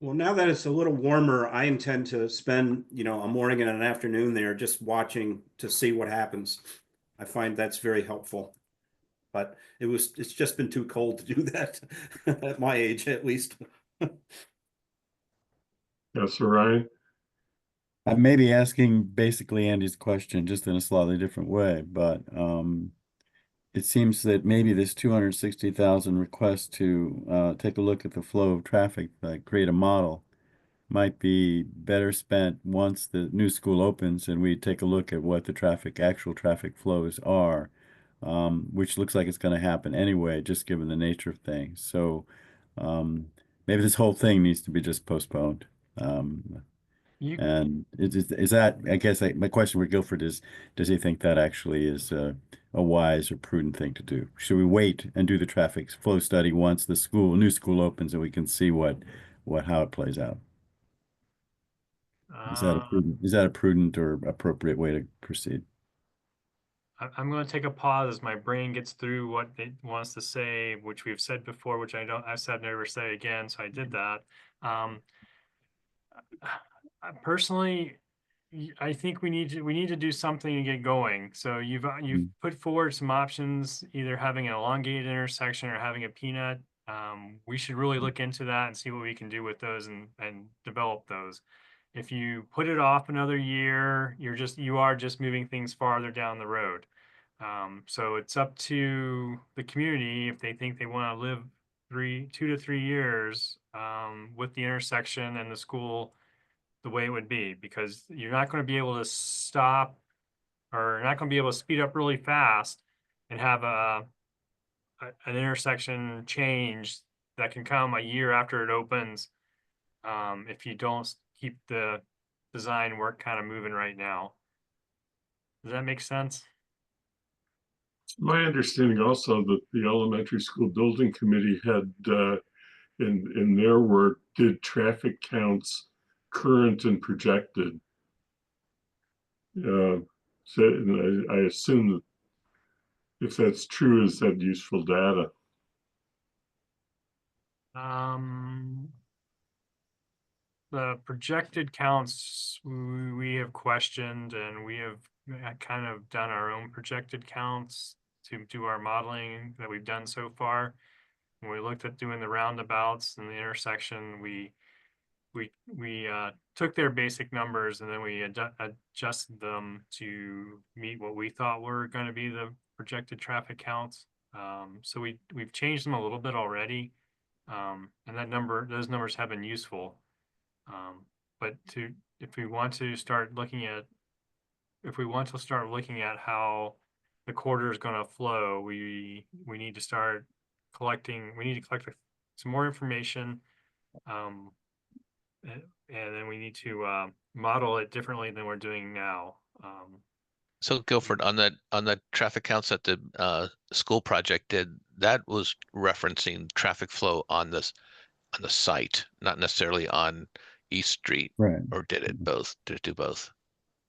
Well, now that it's a little warmer, I intend to spend, a morning and an afternoon there just watching to see what happens. I find that's very helpful. But it's just been too cold to do that at my age, at least. Yes, Ryan? I may be asking basically Andy's question just in a slightly different way, but it seems that maybe this 260,000 request to take a look at the flow of traffic, create a model, might be better spent once the new school opens and we take a look at what the actual traffic flows are, which looks like it's going to happen anyway, just given the nature of things. So maybe this whole thing needs to be just postponed. And is that, I guess my question with Guilford is, does he think that actually is a wise or prudent thing to do? Should we wait and do the traffic flow study once the new school opens and we can see how it plays out? Is that a prudent or appropriate way to proceed? I'm going to take a pause as my brain gets through what it wants to say, which we've said before, which I've said never say again. So I did that. Personally, I think we need to do something to get going. So you've put forward some options, either having an elongated intersection or having a peanut. We should really look into that and see what we can do with those and develop those. If you put it off another year, you are just moving things farther down the road. So it's up to the community if they think they want to live 2 to 3 years with the intersection and the school the way it would be, because you're not going to be able to stop or not going to be able to speed up really fast and have an intersection change that can come a year after it opens if you don't keep the design work kind of moving right now. Does that make sense? My understanding also that the elementary school building committee had, in their work, did traffic counts current and projected. So and I assume that if that's true, is that useful data? The projected counts we have questioned, and we have kind of done our own projected counts to do our modeling that we've done so far. When we looked at doing the roundabouts and the intersection, we took their basic numbers and then we adjusted them to meet what we thought were going to be the projected traffic counts. So we've changed them a little bit already, and those numbers have been useful. But if we want to start looking at how the quarter is going to flow, we need to start collecting. We need to collect some more information, and then we need to model it differently than we're doing now. So Guilford, on the traffic counts that the school project did, that was referencing traffic flow on the site, not necessarily on East Street, Right. or did it both? Did it do both?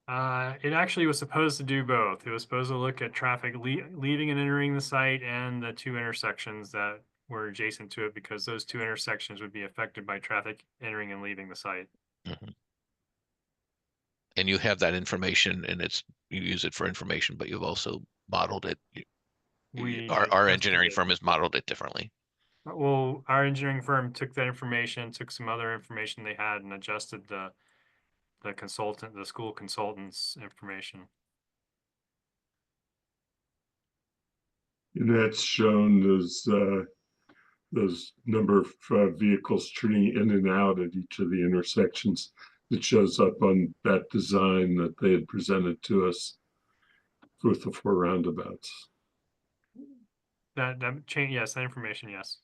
It actually was supposed to do both. It was supposed to look at traffic leaving and entering the site and the two intersections that were adjacent to it, because those two intersections would be affected by traffic entering and leaving the site. Mhm. And you have that information, and you use it for information, but you've also modeled it. Our adjusted engineering it. firm has modeled it differently. Well, our engineering firm took that information, took some other information they had, and adjusted the school consultant's information. And that's shown as those number of vehicles turning in and out at each of the intersections that shows up on that design that they had presented to us with the 4 roundabouts. That change, yes, that information, yes.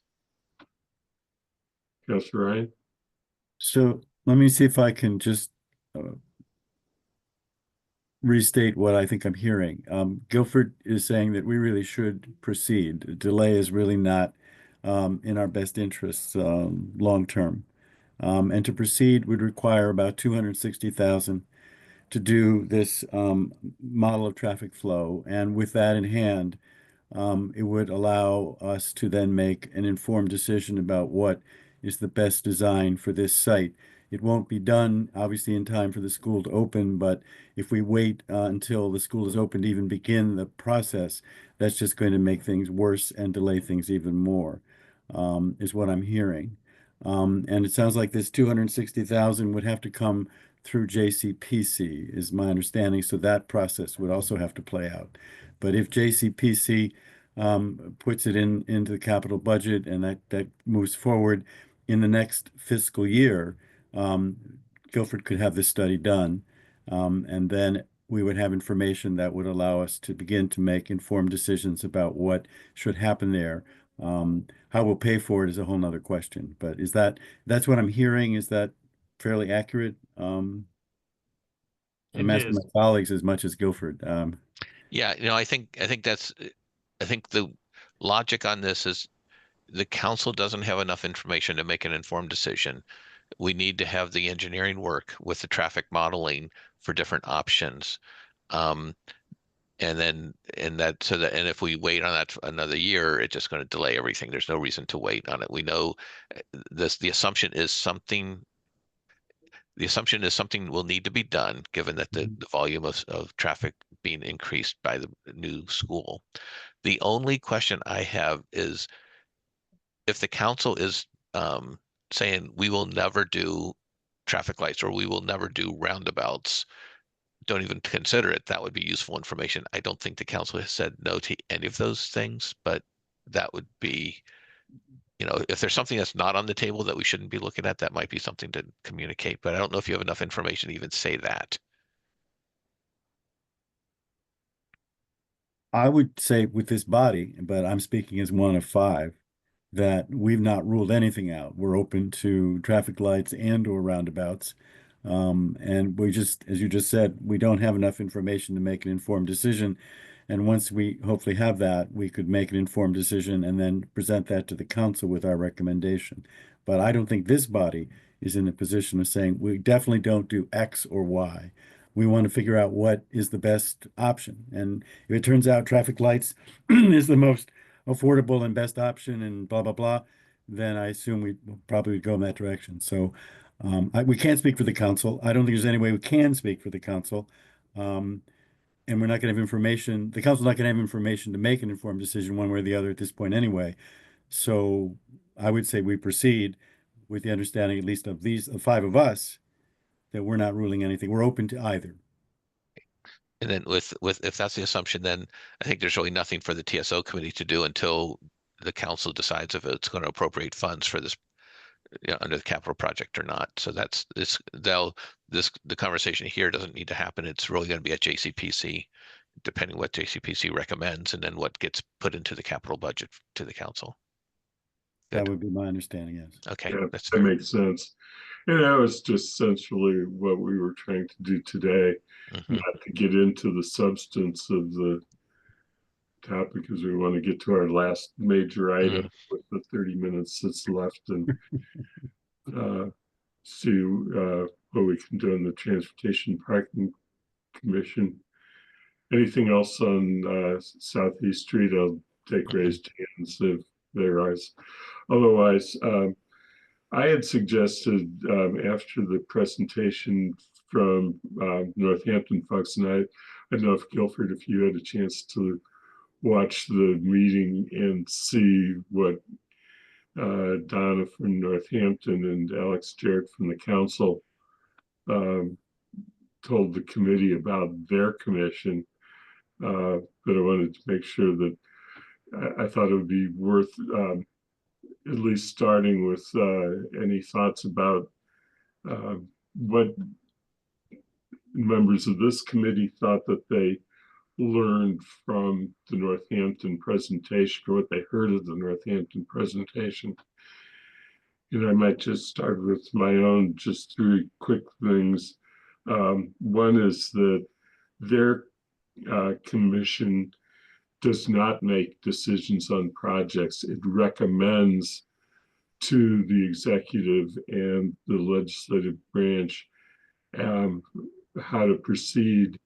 Councilor Ryan? So let me see if I can just restate what I think I'm hearing. Guilford is saying that we really should proceed. A delay is really not in our best interests long term. And to proceed would require about 260,000 to do this model of traffic flow. And with that in hand, it would allow us to then make an informed decision about what is the best design for this site. It won't be done, obviously, in time for the school to open, but if we wait until the school is open to even begin the process, that's just going to make things worse and delay things even more, is what I'm hearing. And it sounds like this 260,000 would have to come through JCPC, is my understanding. So that process would also have to play out. But if JCPC puts it into the capital budget and that moves forward in the next fiscal year, Guilford could have this study done. And then we would have information that would allow us to begin to make informed decisions about what should happen there. How we'll pay for it is a whole nother question, but that's what I'm hearing. Is that fairly accurate? I'm asking my colleagues as much as Guilford. Yeah, I think the logic on this is the council doesn't have enough information to make an informed decision. We need to have the engineering work with the traffic modeling for different options. And if we wait on that another year, it's just going to delay everything. There's no reason to wait on it. We know the assumption is something the assumption is something will need to be done, given that the volume of traffic being increased by the new school. The only question I have is if the council is saying we will never do traffic lights or we will never do roundabouts, don't even consider it, that would be useful information. I don't think the council has said no to any of those things, but that would be, if there's something that's not on the table that we shouldn't be looking at, that might be something to communicate, but I don't know if you have enough information to even say that. I would say with this body, but I'm speaking as one of five, that we've not ruled anything out. We're open to traffic lights and or roundabouts. And we just, as you just said, we don't have enough information to make an informed decision. And once we hopefully have that, we could make an informed decision and then present that to the council with our recommendation. But I don't think this body is in a position of saying we definitely don't do X or Y. We want to figure out what is the best option. And if it turns out traffic lights is the most affordable and best option and blah, blah, blah, then I assume we probably would go in that direction. So we can't speak for the council. I don't think there's any way we can speak for the council. And we're not going to have information. The council's not going to have information to make an informed decision one way or the other at this point anyway. So I would say we proceed with the understanding, at least of these, the five of us, that we're not ruling anything. We're open to either. And then with if that's the assumption, then I think there's really nothing for the TSO committee to do until the council decides if it's going to appropriate funds for this, under the capital project or not. So that's the conversation here doesn't need to happen. It's really going to be at JCPC, depending what JCPC recommends, and then what gets put into the capital budget to the council. That Good. would be my understanding, yes. Okay, Yeah, that's that fair. makes sense. And that was just essentially what we were trying to do today, Mhm. not to get into the substance of the topic, because we want to get to our last major item with the 30 minutes that's left and see what we can do in the Transportation Parking Commission. Anything else on Southeast Street? I'll take raised hands if there is. Otherwise, I had suggested after the presentation from Northampton folks, and I don't know if Guilford, if you had a chance to watch the meeting and see what Donna from Northampton and Alex Jarrett from the council told the committee about their commission, but I wanted to make sure that I thought it would be worth at least starting with any thoughts about what members of this committee thought that they learned from the Northampton presentation, or what they heard of the Northampton presentation. And I might just start with my own, just three quick things. One is that their commission does not make decisions on projects. It recommends to the executive and the legislative branch how to proceed.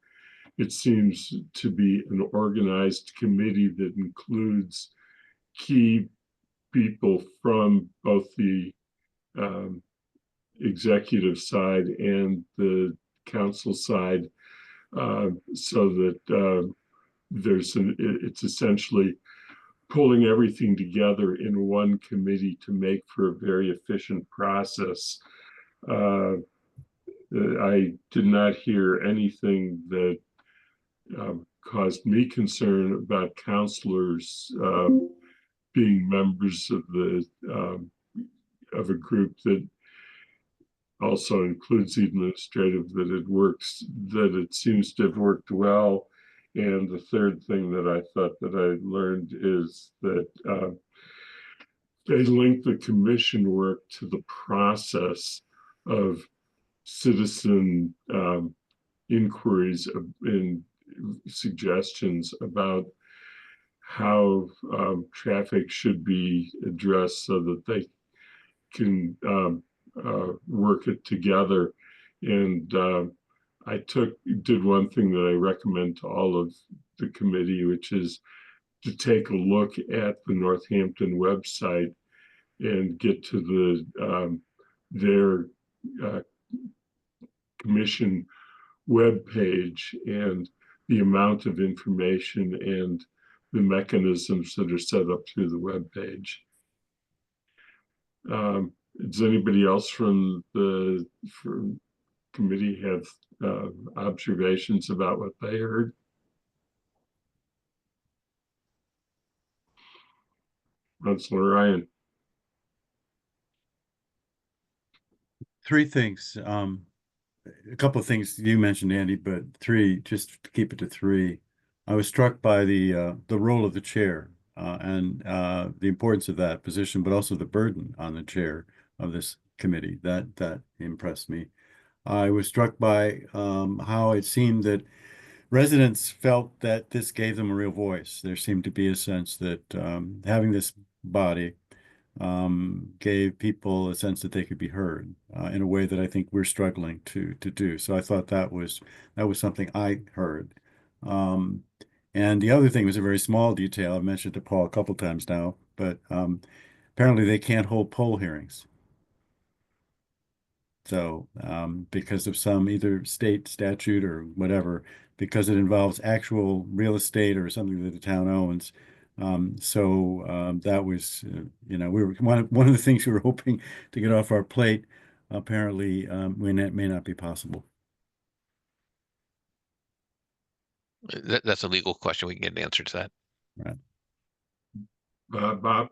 It seems to be an organized committee that includes key people from both the executive side and the council side, so that it's essentially pulling everything together in one committee to make for a very efficient process. I did not hear anything that caused me concern about counselors being members of a group that also includes the administrative, that it seems to have worked well. And the third thing that I thought that I learned is that they link the commission work to the process of citizen inquiries and suggestions about how traffic should be addressed so that they can work it together. And I did one thing that I recommend to all of the committee, which is to take a look at the Northampton website and get to their commission webpage and the amount of information and the mechanisms that are set up through the webpage. Does anybody else from the committee have observations about what they heard? Councilor Ryan. Three things. A couple of things you mentioned, Andy, but three, just to keep it to three. I was struck by the role of the chair and the importance of that position, but also the burden on the chair of this committee. That impressed me. I was struck by how it seemed that residents felt that this gave them a real voice. There seemed to be a sense that having this body gave people a sense that they could be heard in a way that I think we're struggling to do. So I thought that was something I heard. And the other thing was a very small detail. I've mentioned to Paul a couple times now, but apparently they can't hold poll hearings. So because of some either state statute or whatever, because it involves actual real estate or something that the town owns. That was, we were one of the things we were hoping to get off our plate. Apparently, may not be possible. That's a legal question. We can get an answer to that. Right. Bob?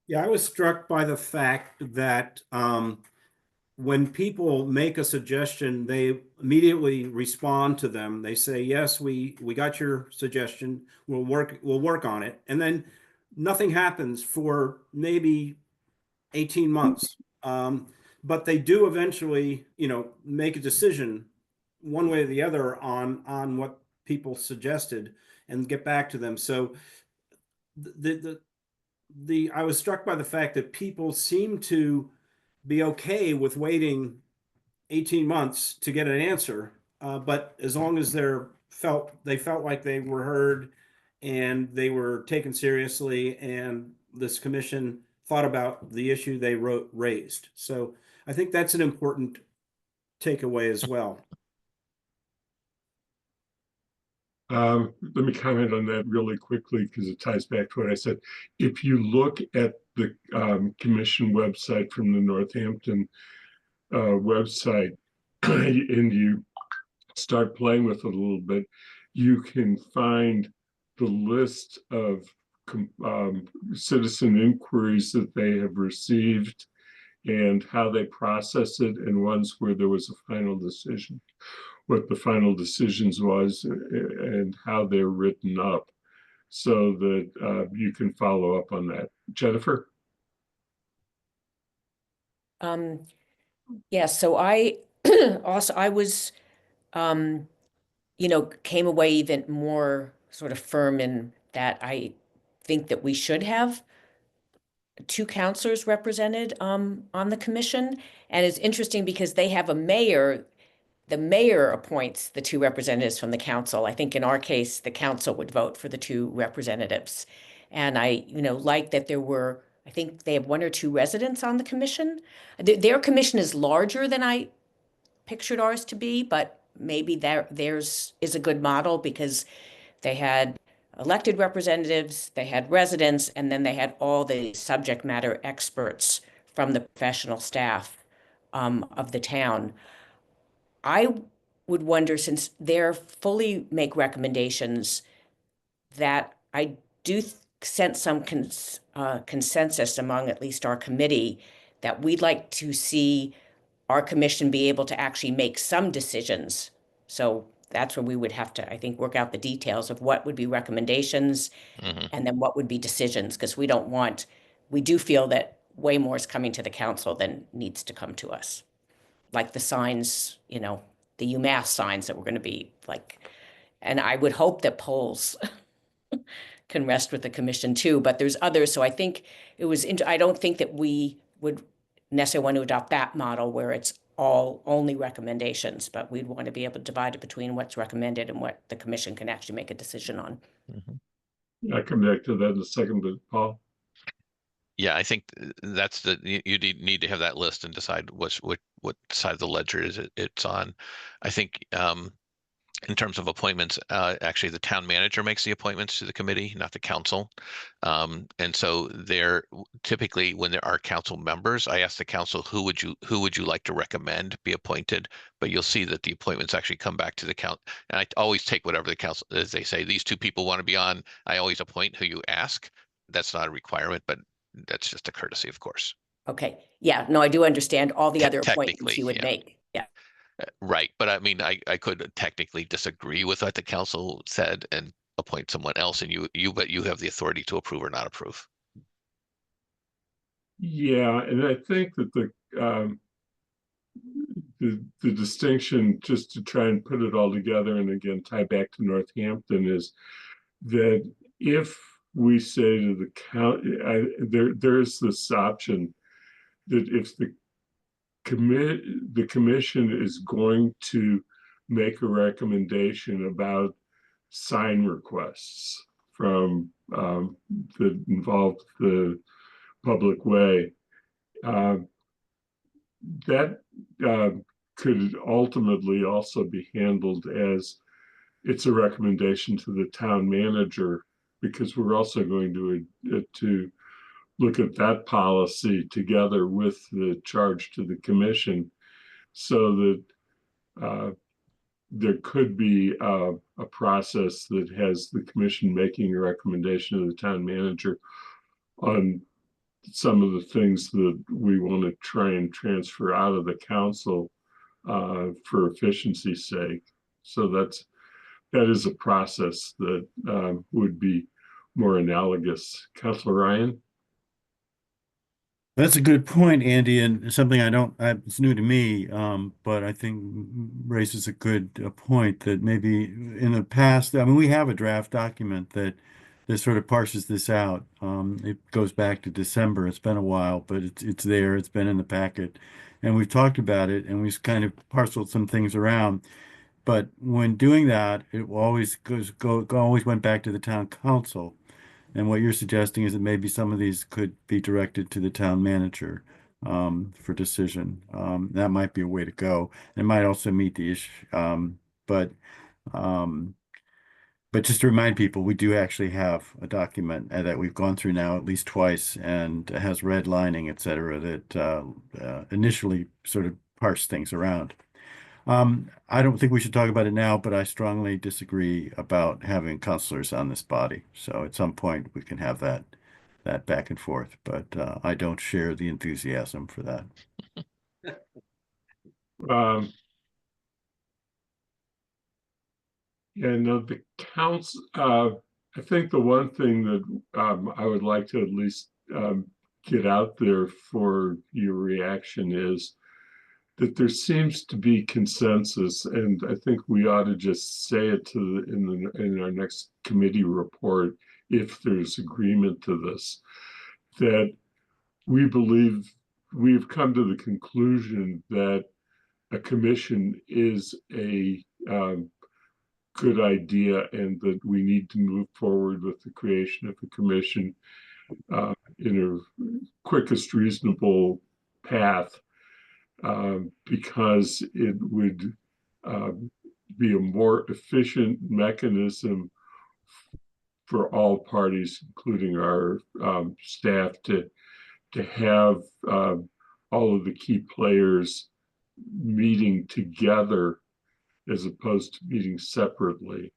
Yeah, I was struck by the fact that when people make a suggestion, they immediately respond to them. They say, yes, we got your suggestion. We'll work on it. And then nothing happens for maybe 18 months. But they do eventually, make a decision one way or the other on what people suggested and get back to them. So I was struck by the fact that people seem to be okay with waiting 18 months to get an answer. But as long as they felt like they were heard and they were taken seriously and this commission thought about the issue they raised. So I think that's an important takeaway as well. Let me comment on that really quickly because it ties back to what I said. If you look at the commission website from the Northampton website and you start playing with it a little bit, you can find the list of citizen inquiries that they have received and how they process it, and ones where there was a final decision, what the final decisions was and how they're written up, so that you can follow up on that. Jennifer? Yeah, so I was, came away even more sort of firm in that I think that we should have two counselors represented on the commission. And it's interesting because they have a mayor. The mayor appoints the two representatives from the council. I think in our case, the council would vote for the two representatives. And I, like that I think they have one or two residents on the commission. Their commission is larger than I pictured ours to be, but maybe theirs is a good model because they had elected representatives, they had residents, and then they had all the subject matter experts from the professional staff of the town. I would wonder, since they're fully make recommendations, that I do sense some consensus among at least our committee that we'd like to see our commission be able to actually make some decisions. So that's where we would have to, I think, work out the details of what would be recommendations and then what would be decisions, because we do feel that way more is coming to the council than needs to come to us. Like the signs, the UMass signs that we're going to be like, and I would hope that polls can rest with the commission too, but there's others. So I think I don't think that we would necessarily want to adopt that model where it's only recommendations, but we'd want to be able to divide it between what's recommended and what the commission can actually make a decision on. I'll come back to that in a second, but Paul? Yeah, I think that's you need to have that list and decide what what side of the ledger it's on. I think in terms of appointments, actually the town manager makes the appointments to the committee, not the council. And so they're typically, when there are council members, I ask the council, who would you like to recommend be appointed? But you'll see that the appointments actually come back to the council. And I always take whatever the council, as they say, these two people want to be on, I always appoint who you ask. That's not a requirement, but that's just a courtesy, of course. Okay, yeah, no, I do understand all the other appointments Technically, you would yeah. make. Yeah, Right, but I mean, I could technically disagree with what the council said and appoint someone else, and but you have the authority to approve or not approve. Yeah, and I think that the distinction, just to try and put it all together and again tie back to Northampton, is that if we say to the county, there's this option that if the commission is going to make a recommendation about sign requests from that involve the public way, that could ultimately also be handled as it's a recommendation to the town manager, because we're also going to look at that policy together with the charge to the commission, so that there could be a process that has the commission making a recommendation to the town manager on some of the things that we want to try and transfer out of the council for efficiency's sake. So that is a process that would be more analogous. Councilor Ryan? That's a good point, Andy, and something it's new to me, but I think raises a good point that maybe in the past, I mean, we have a draft document that sort of parses this out. It goes back to December. It's been a while, but it's there. It's been in the packet, and we've talked about it, and we've kind of parceled some things around. But when doing that, it always always went back to the town council. And what you're suggesting is that maybe some of these could be directed to the town manager for decision. That might be a way to go. It might also meet the issue. But just to remind people, we do actually have a document that we've gone through now at least twice, and it has redlining, et cetera, that initially sort of parse things around. I don't think we should talk about it now, but I strongly disagree about having counselors on this body. So at some point we can have that back and forth, but I don't share the enthusiasm for that. And the council, I think the one thing that I would like to at least get out there for your reaction is that there seems to be consensus, and I think we ought to just say it in our next committee report, if there's agreement to this, that we believe we've come to the conclusion that a commission is a good idea, and that we need to move forward with the creation of a commission in a quickest reasonable path. Because it would be a more efficient mechanism for all parties, including our staff, to have all of the key players meeting together as opposed to meeting separately.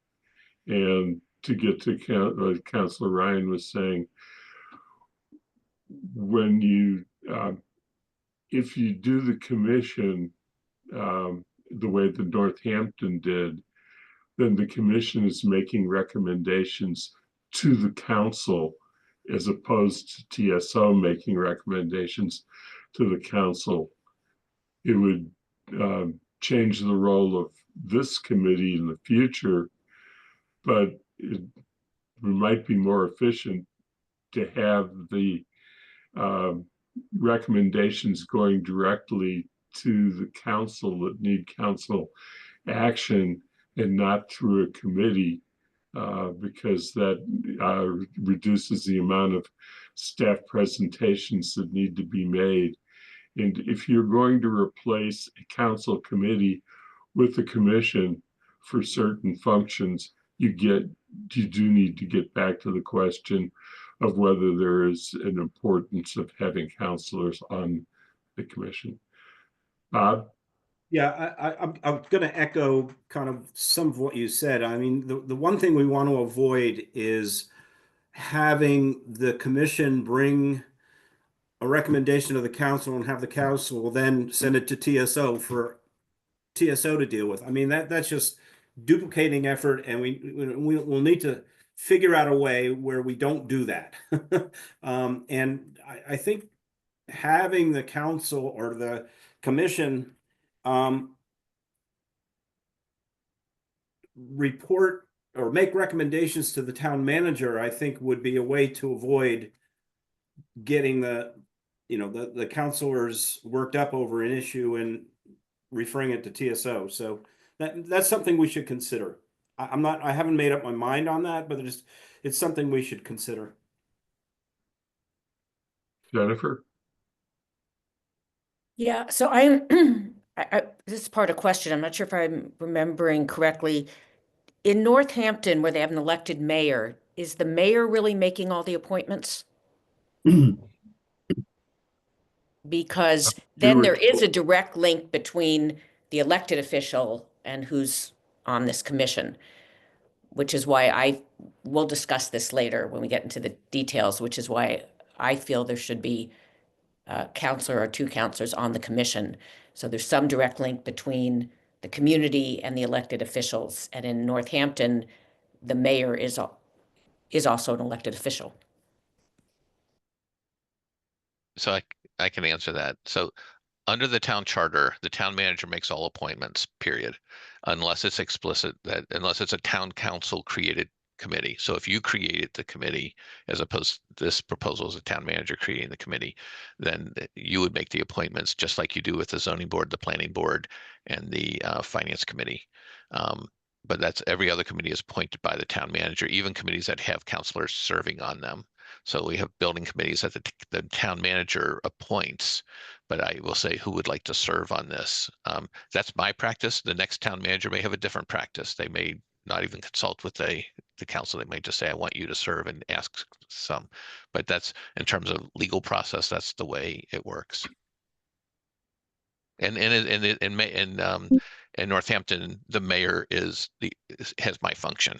And to get to what Councilor Ryan was saying, when you if you do the commission the way the Northampton did, then the commission is making recommendations to the council as opposed to TSO making recommendations to the council. It would change the role of this committee in the future, but it might be more efficient to have the recommendations going directly to the council that need council action and not through a committee, because that reduces the amount of staff presentations that need to be made. And if you're going to replace a council committee with a commission for certain functions, you do need to get back to the question of whether there is an importance of having counselors on the commission. Bob? Yeah, I'm going to echo kind of some of what you said. I mean, the one thing we want to avoid is having the commission bring a recommendation to the council and have the council then send it to TSO for TSO to deal with. I mean, that's just duplicating effort, and we'll need to figure out a way where we don't do that. And I think having the council or the commission report or make recommendations to the town manager, I think would be a way to avoid getting the councilors worked up over an issue and referring it to TSO. So that's something we should consider. I haven't made up my mind on that, but it's something we should consider. Jennifer? Yeah, so this is part of a question. I'm not sure if I'm remembering correctly. In Northampton, where they have an elected mayor, is the mayor really making all the appointments? Because then there is a direct link between the elected official and who's on this commission, which is why we'll discuss this later when we get into the details, which is why I feel there should be a counselor or two counselors on the commission. So there's some direct link between the community and the elected officials. And in Northampton, the mayor is also an elected official. So I can answer that. So under the town charter, the town manager makes all appointments, period, unless it's explicit unless it's a town council created committee. So if you created the committee, as opposed to this proposal is a town manager creating the committee, then you would make the appointments just like you do with the zoning board, the planning board, and the finance committee. But that's every other committee is appointed by the town manager, even committees that have counselors serving on them. So we have building committees that the town manager appoints, but I will say who would like to serve on this. That's my practice. The next town manager may have a different practice. They may not even consult with the council. They might just say, I want you to serve, and ask some. But that's, in terms of legal process, that's the way it works. And in Northampton, the mayor has my function.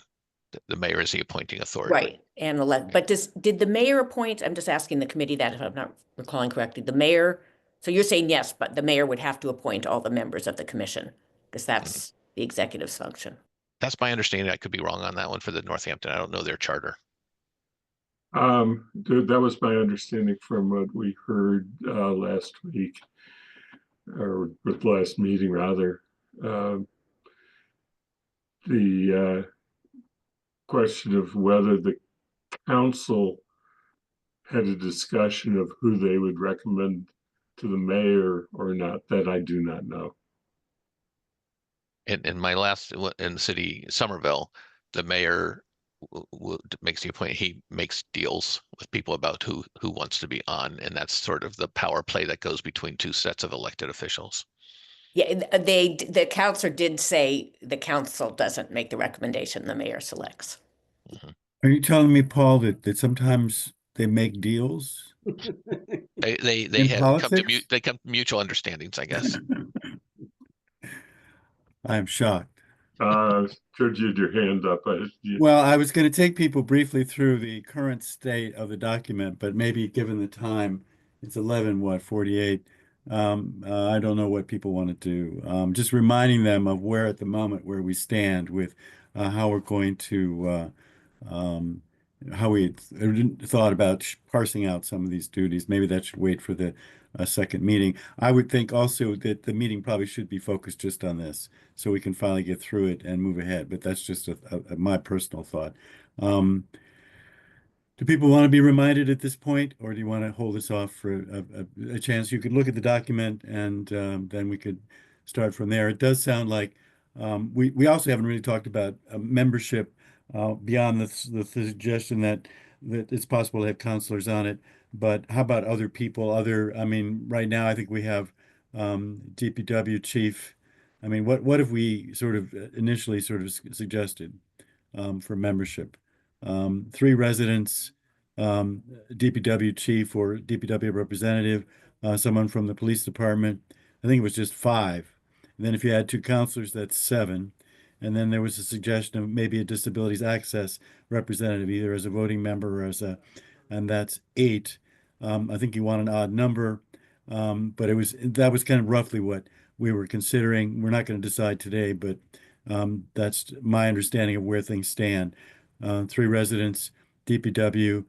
The mayor is the appointing authority. Right. And but did the mayor appoint, I'm just asking the committee that if I'm not recalling correctly, the mayor, so you're saying yes, but the mayor would have to appoint all the members of the commission because that's the executive's function. That's my understanding. I could be wrong on that one for the Northampton. I don't know their charter. That was my understanding from what we heard last week, or with last meeting rather. The question of whether the council had a discussion of who they would recommend to the mayor or not, that I do not know. In my last in the city, Somerville, the mayor makes the appointment. He makes deals with people about who wants to be on, and that's sort of the power play that goes between two sets of elected officials. Yeah, the counselor did say the council doesn't make the recommendation, the mayor selects. Mm-hmm. Are you telling me, Paul, that sometimes they make deals? They come to mutual understandings, I guess. I'm shocked. George, you had your hand up. Well, I was going to take people briefly through the current state of the document, but maybe given the time, it's 11:48. I don't know what people want to do. Just reminding them of where at the moment where we stand with how we're going to how we thought about parsing out some of these duties. Maybe that should wait for the second meeting. I would think also that the meeting probably should be focused just on this, so we can finally get through it and move ahead. But that's just my personal thought. Do people want to be reminded at this point, or do you want to hold this off for a chance? You could look at the document, and then we could start from there. It does sound like we also haven't really talked about membership beyond the suggestion that it's possible to have counselors on it. but how about other people, I mean, right now I think we have DPW chief. I mean, what have we sort of initially sort of suggested for membership? 3 residents, DPW chief or DPW representative, someone from the police department. I think it was just 5. And then if you add 2 counselors, that's 7. And then there was a suggestion of maybe a disabilities access representative, either as a voting member or and that's 8. I think you want an odd number, but that was kind of roughly what we were considering. We're not going to decide today, but that's my understanding of where things stand. 3 residents, DPW,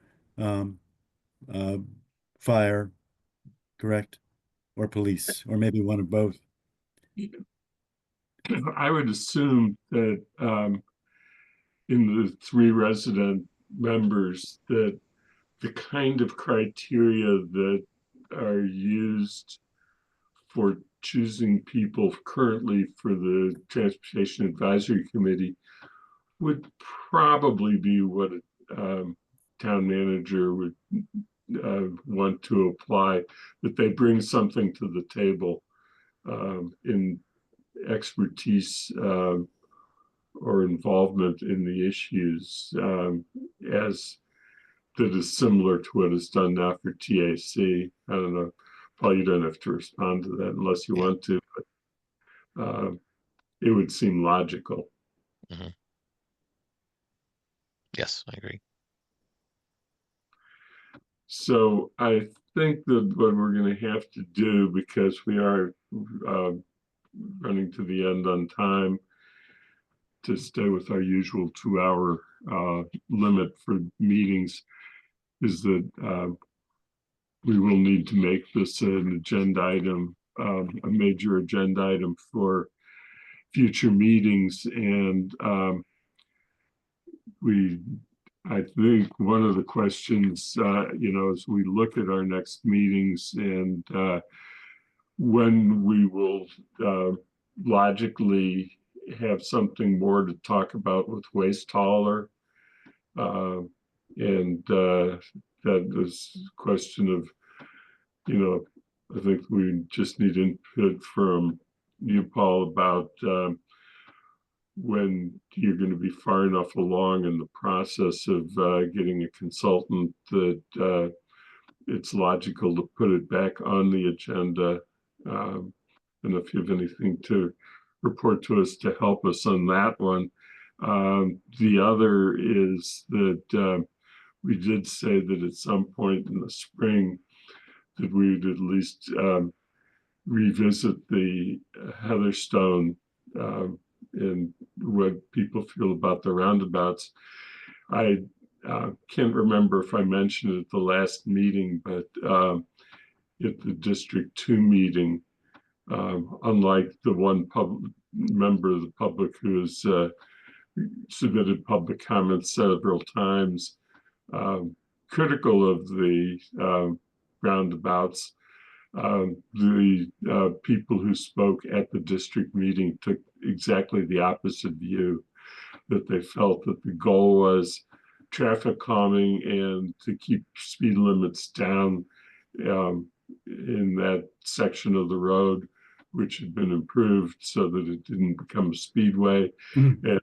fire, correct? Or police, or maybe one of both. I would assume that in the 3 resident members, that the kind of criteria that are used for choosing people currently for the Transportation Advisory Committee would probably be what a town manager would want to apply, that they bring something to the table in expertise or involvement in the issues as that is similar to what is done now for TAC. I don't know, Paul, you don't have to respond to that unless you want to, but it would seem logical. Mhm. Yes, I agree. So I think that what we're going to have to do, because we are running to the end on time, to stay with our usual 2-hour limit for meetings, is that we will need to make this an agenda item, a major agenda item for future meetings. And I think one of the questions, as we look at our next meetings and when we will logically have something more to talk about with waste hauler. And that is a question of, I think we just need input from you, Paul, about when you're going to be far enough along in the process of getting a consultant that it's logical to put it back on the agenda. And if you have anything to report to us to help us on that one. The other is that we did say that at some point in the spring that we would at least revisit the Heatherstone and what people feel about the roundabouts. I can't remember if I mentioned it at the last meeting, but at the District 2 meeting, unlike the one member of the public who has submitted public comments several times, critical of the roundabouts, the people who spoke at the district meeting took exactly the opposite view, that they felt that the goal was traffic calming and to keep speed limits down in that section of the road, which had been improved so that it didn't become a speedway, and that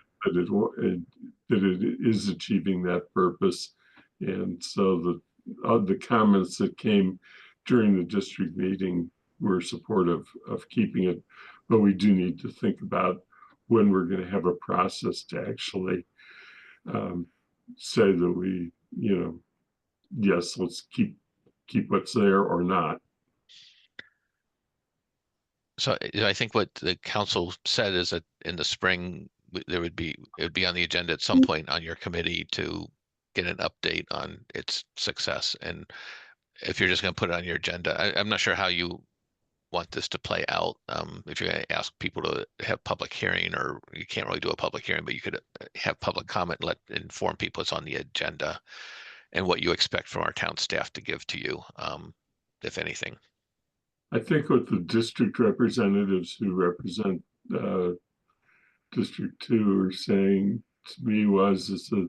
it is achieving that purpose. And so the comments that came during the district meeting were supportive of keeping it, but we do need to think about when we're going to have a process to actually say that we, yes, let's keep what's there or not. So I think what the council said is that in the spring, it would be on the agenda at some point on your committee to get an update on its success. And if you're just going to put it on your agenda, I'm not sure how you want this to play out. If you're going to ask people to have public hearing, or you can't really do a public hearing, but you could have public comment, inform people it's on the agenda and what you expect from our town staff to give to you, if anything. I think what the district representatives who represent District 2 are saying to me is that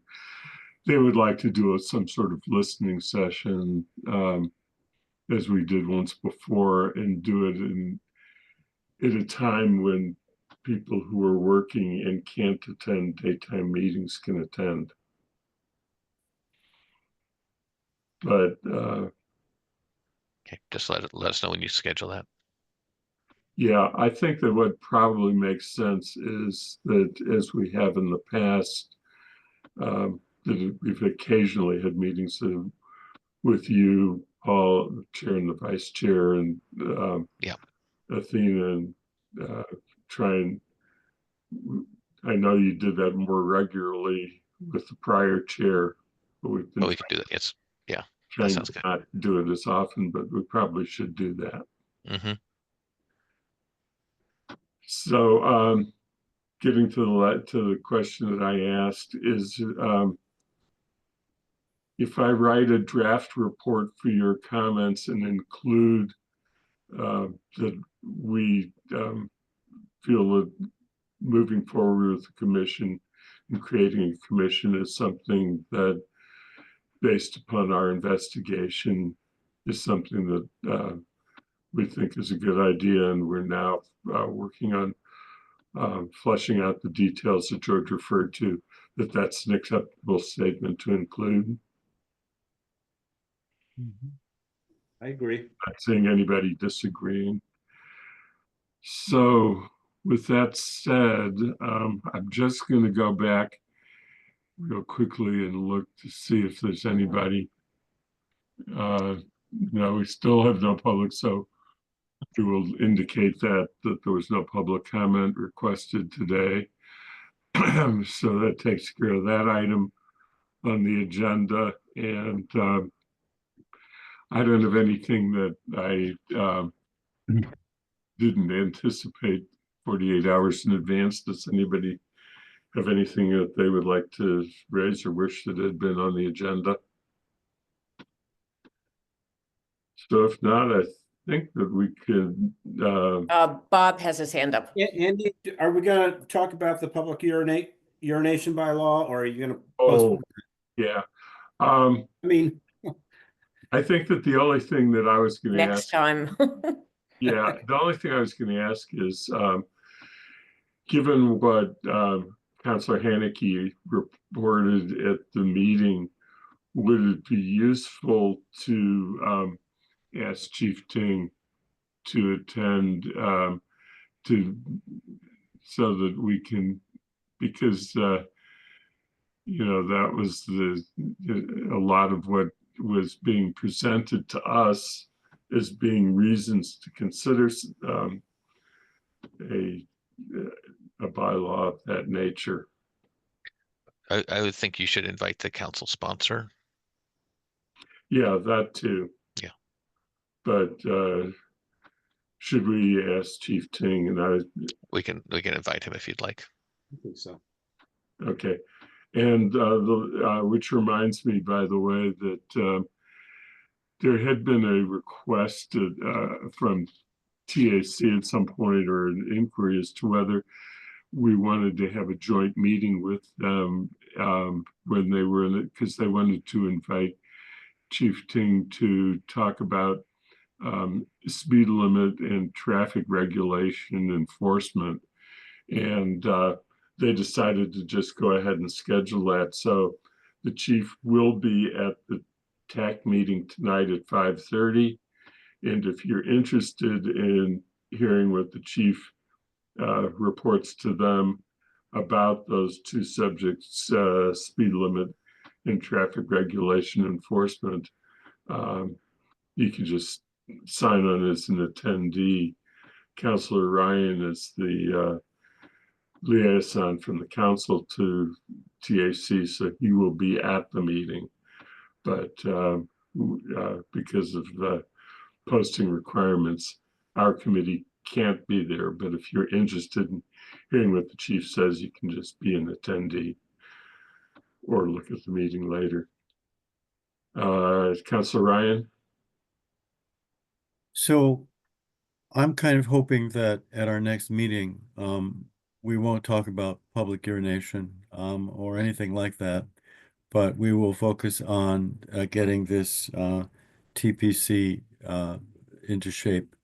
they would like to do some sort of listening session, as we did once before, and do it at a time when people who are working and can't attend daytime meetings can attend. But Okay, just let us know when you schedule that. yeah, I think that what probably makes sense is that, as we have in the past, that we've occasionally had meetings with you, Paul, the chair and the vice chair, and Yeah. Athena, and try and, I know you did that more regularly with the prior chair, but we've But been we could do that. It's, yeah, trying sounds to good. not do it as often, but we probably should do that. Mm-hmm. So getting to the question that I asked is, if I write a draft report for your comments and include that we feel that moving forward with the commission and creating a commission is something that, based upon our investigation, is something that we think is a good idea, and we're now working on fleshing out the details that George referred to, that's an acceptable statement to include. I agree. Not seeing anybody disagreeing. So with that said, I'm just going to go back real quickly and look to see if there's anybody. No, we still have no public, so we will indicate that there was no public comment requested today. So that takes care of that item on the agenda. And I don't have anything that I didn't anticipate 48 hours in advance. Does anybody have anything that they would like to raise or wish that had been on the agenda? So if not, I think that we could. Bob has his hand up. Andy, are we going to talk about the public urination bylaw, or are you going to Oh, postpone? yeah. I mean, I think that the only thing that I was going to Next ask, time. yeah, the only thing I was going to ask is, given what Councilor Haneke reported at the meeting, would it be useful to ask Chief Ting to attend, so that we can, because that was a lot of what was being presented to us as being reasons to consider a bylaw of that nature. I would think you should invite the council sponsor. Yeah, that too. Yeah. But should we ask Chief Ting? And We can invite him if you'd like. I think so. okay. And which reminds me, by the way, that there had been a request from TAC at some point, or an inquiry as to whether we wanted to have a joint meeting with them when they were in it, because they wanted to invite Chief Ting to talk about speed limit and traffic regulation enforcement. And they decided to just go ahead and schedule that. So the chief will be at the TAC meeting tonight at 5:30. And if you're interested in hearing what the chief reports to them about those two subjects, speed limit and traffic regulation enforcement, you can just sign on as an attendee. Councilor Ryan is the liaison from the council to TAC, so he will be at the meeting. But because of the posting requirements, our committee can't be there. But if you're interested in hearing what the chief says, you can just be an attendee or look at the meeting later. Councilor Ryan? So I'm kind of hoping that at our next meeting, we won't talk about public urination, or anything like that. but we will focus on getting this TPC into shape.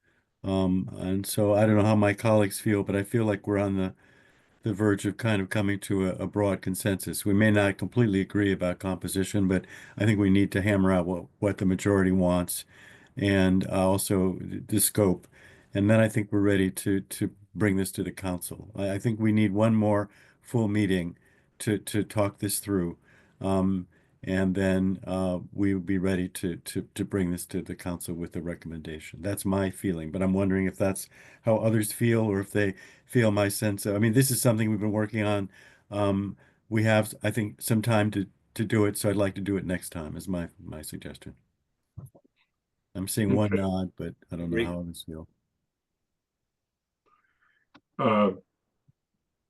And so I don't know how my colleagues feel, but I feel like we're on the verge of kind of coming to a broad consensus. We may not completely agree about composition, but I think we need to hammer out what the majority wants and also the scope. And then I think we're ready to bring this to the council. I think we need one more full meeting to talk this through. And then we would be ready to bring this to the council with a recommendation. That's my feeling, but I'm wondering if that's how others feel or if they feel my sense of, I mean, this is something we've been working on. We have, I think, some time to do it, so I'd like to do it next time is my suggestion. I'm seeing one Okay. nod, but I don't know Great. how others feel.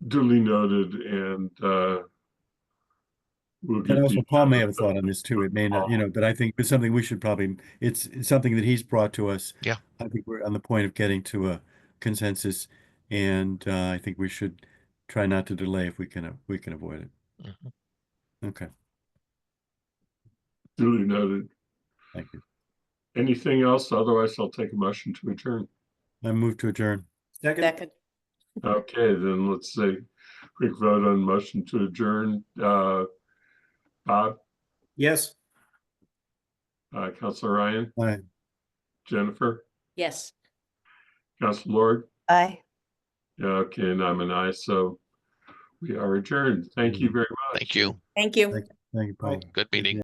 Duly noted, and we'll And get also, the Paul may have a thought on this too. It may not, but I think it's something we should probably, it's something that he's brought to us. Yeah. I think we're on the point of getting to a consensus, and I think we should try not to delay if we can avoid it. Mhm. Okay, duly noted. thank you. Anything else? Otherwise, I'll take a motion to adjourn. I move to adjourn. Second, Second. Okay, then let's say quick vote on motion to adjourn. Bob, yes. Councilor Ryan, Aye. Jennifer, Yes. Councilor Lord. Aye. Yeah, okay, and I'm an aye, so we are adjourned. Thank you very much. Thank you. Thank you. Thank you, Paul. Good meeting.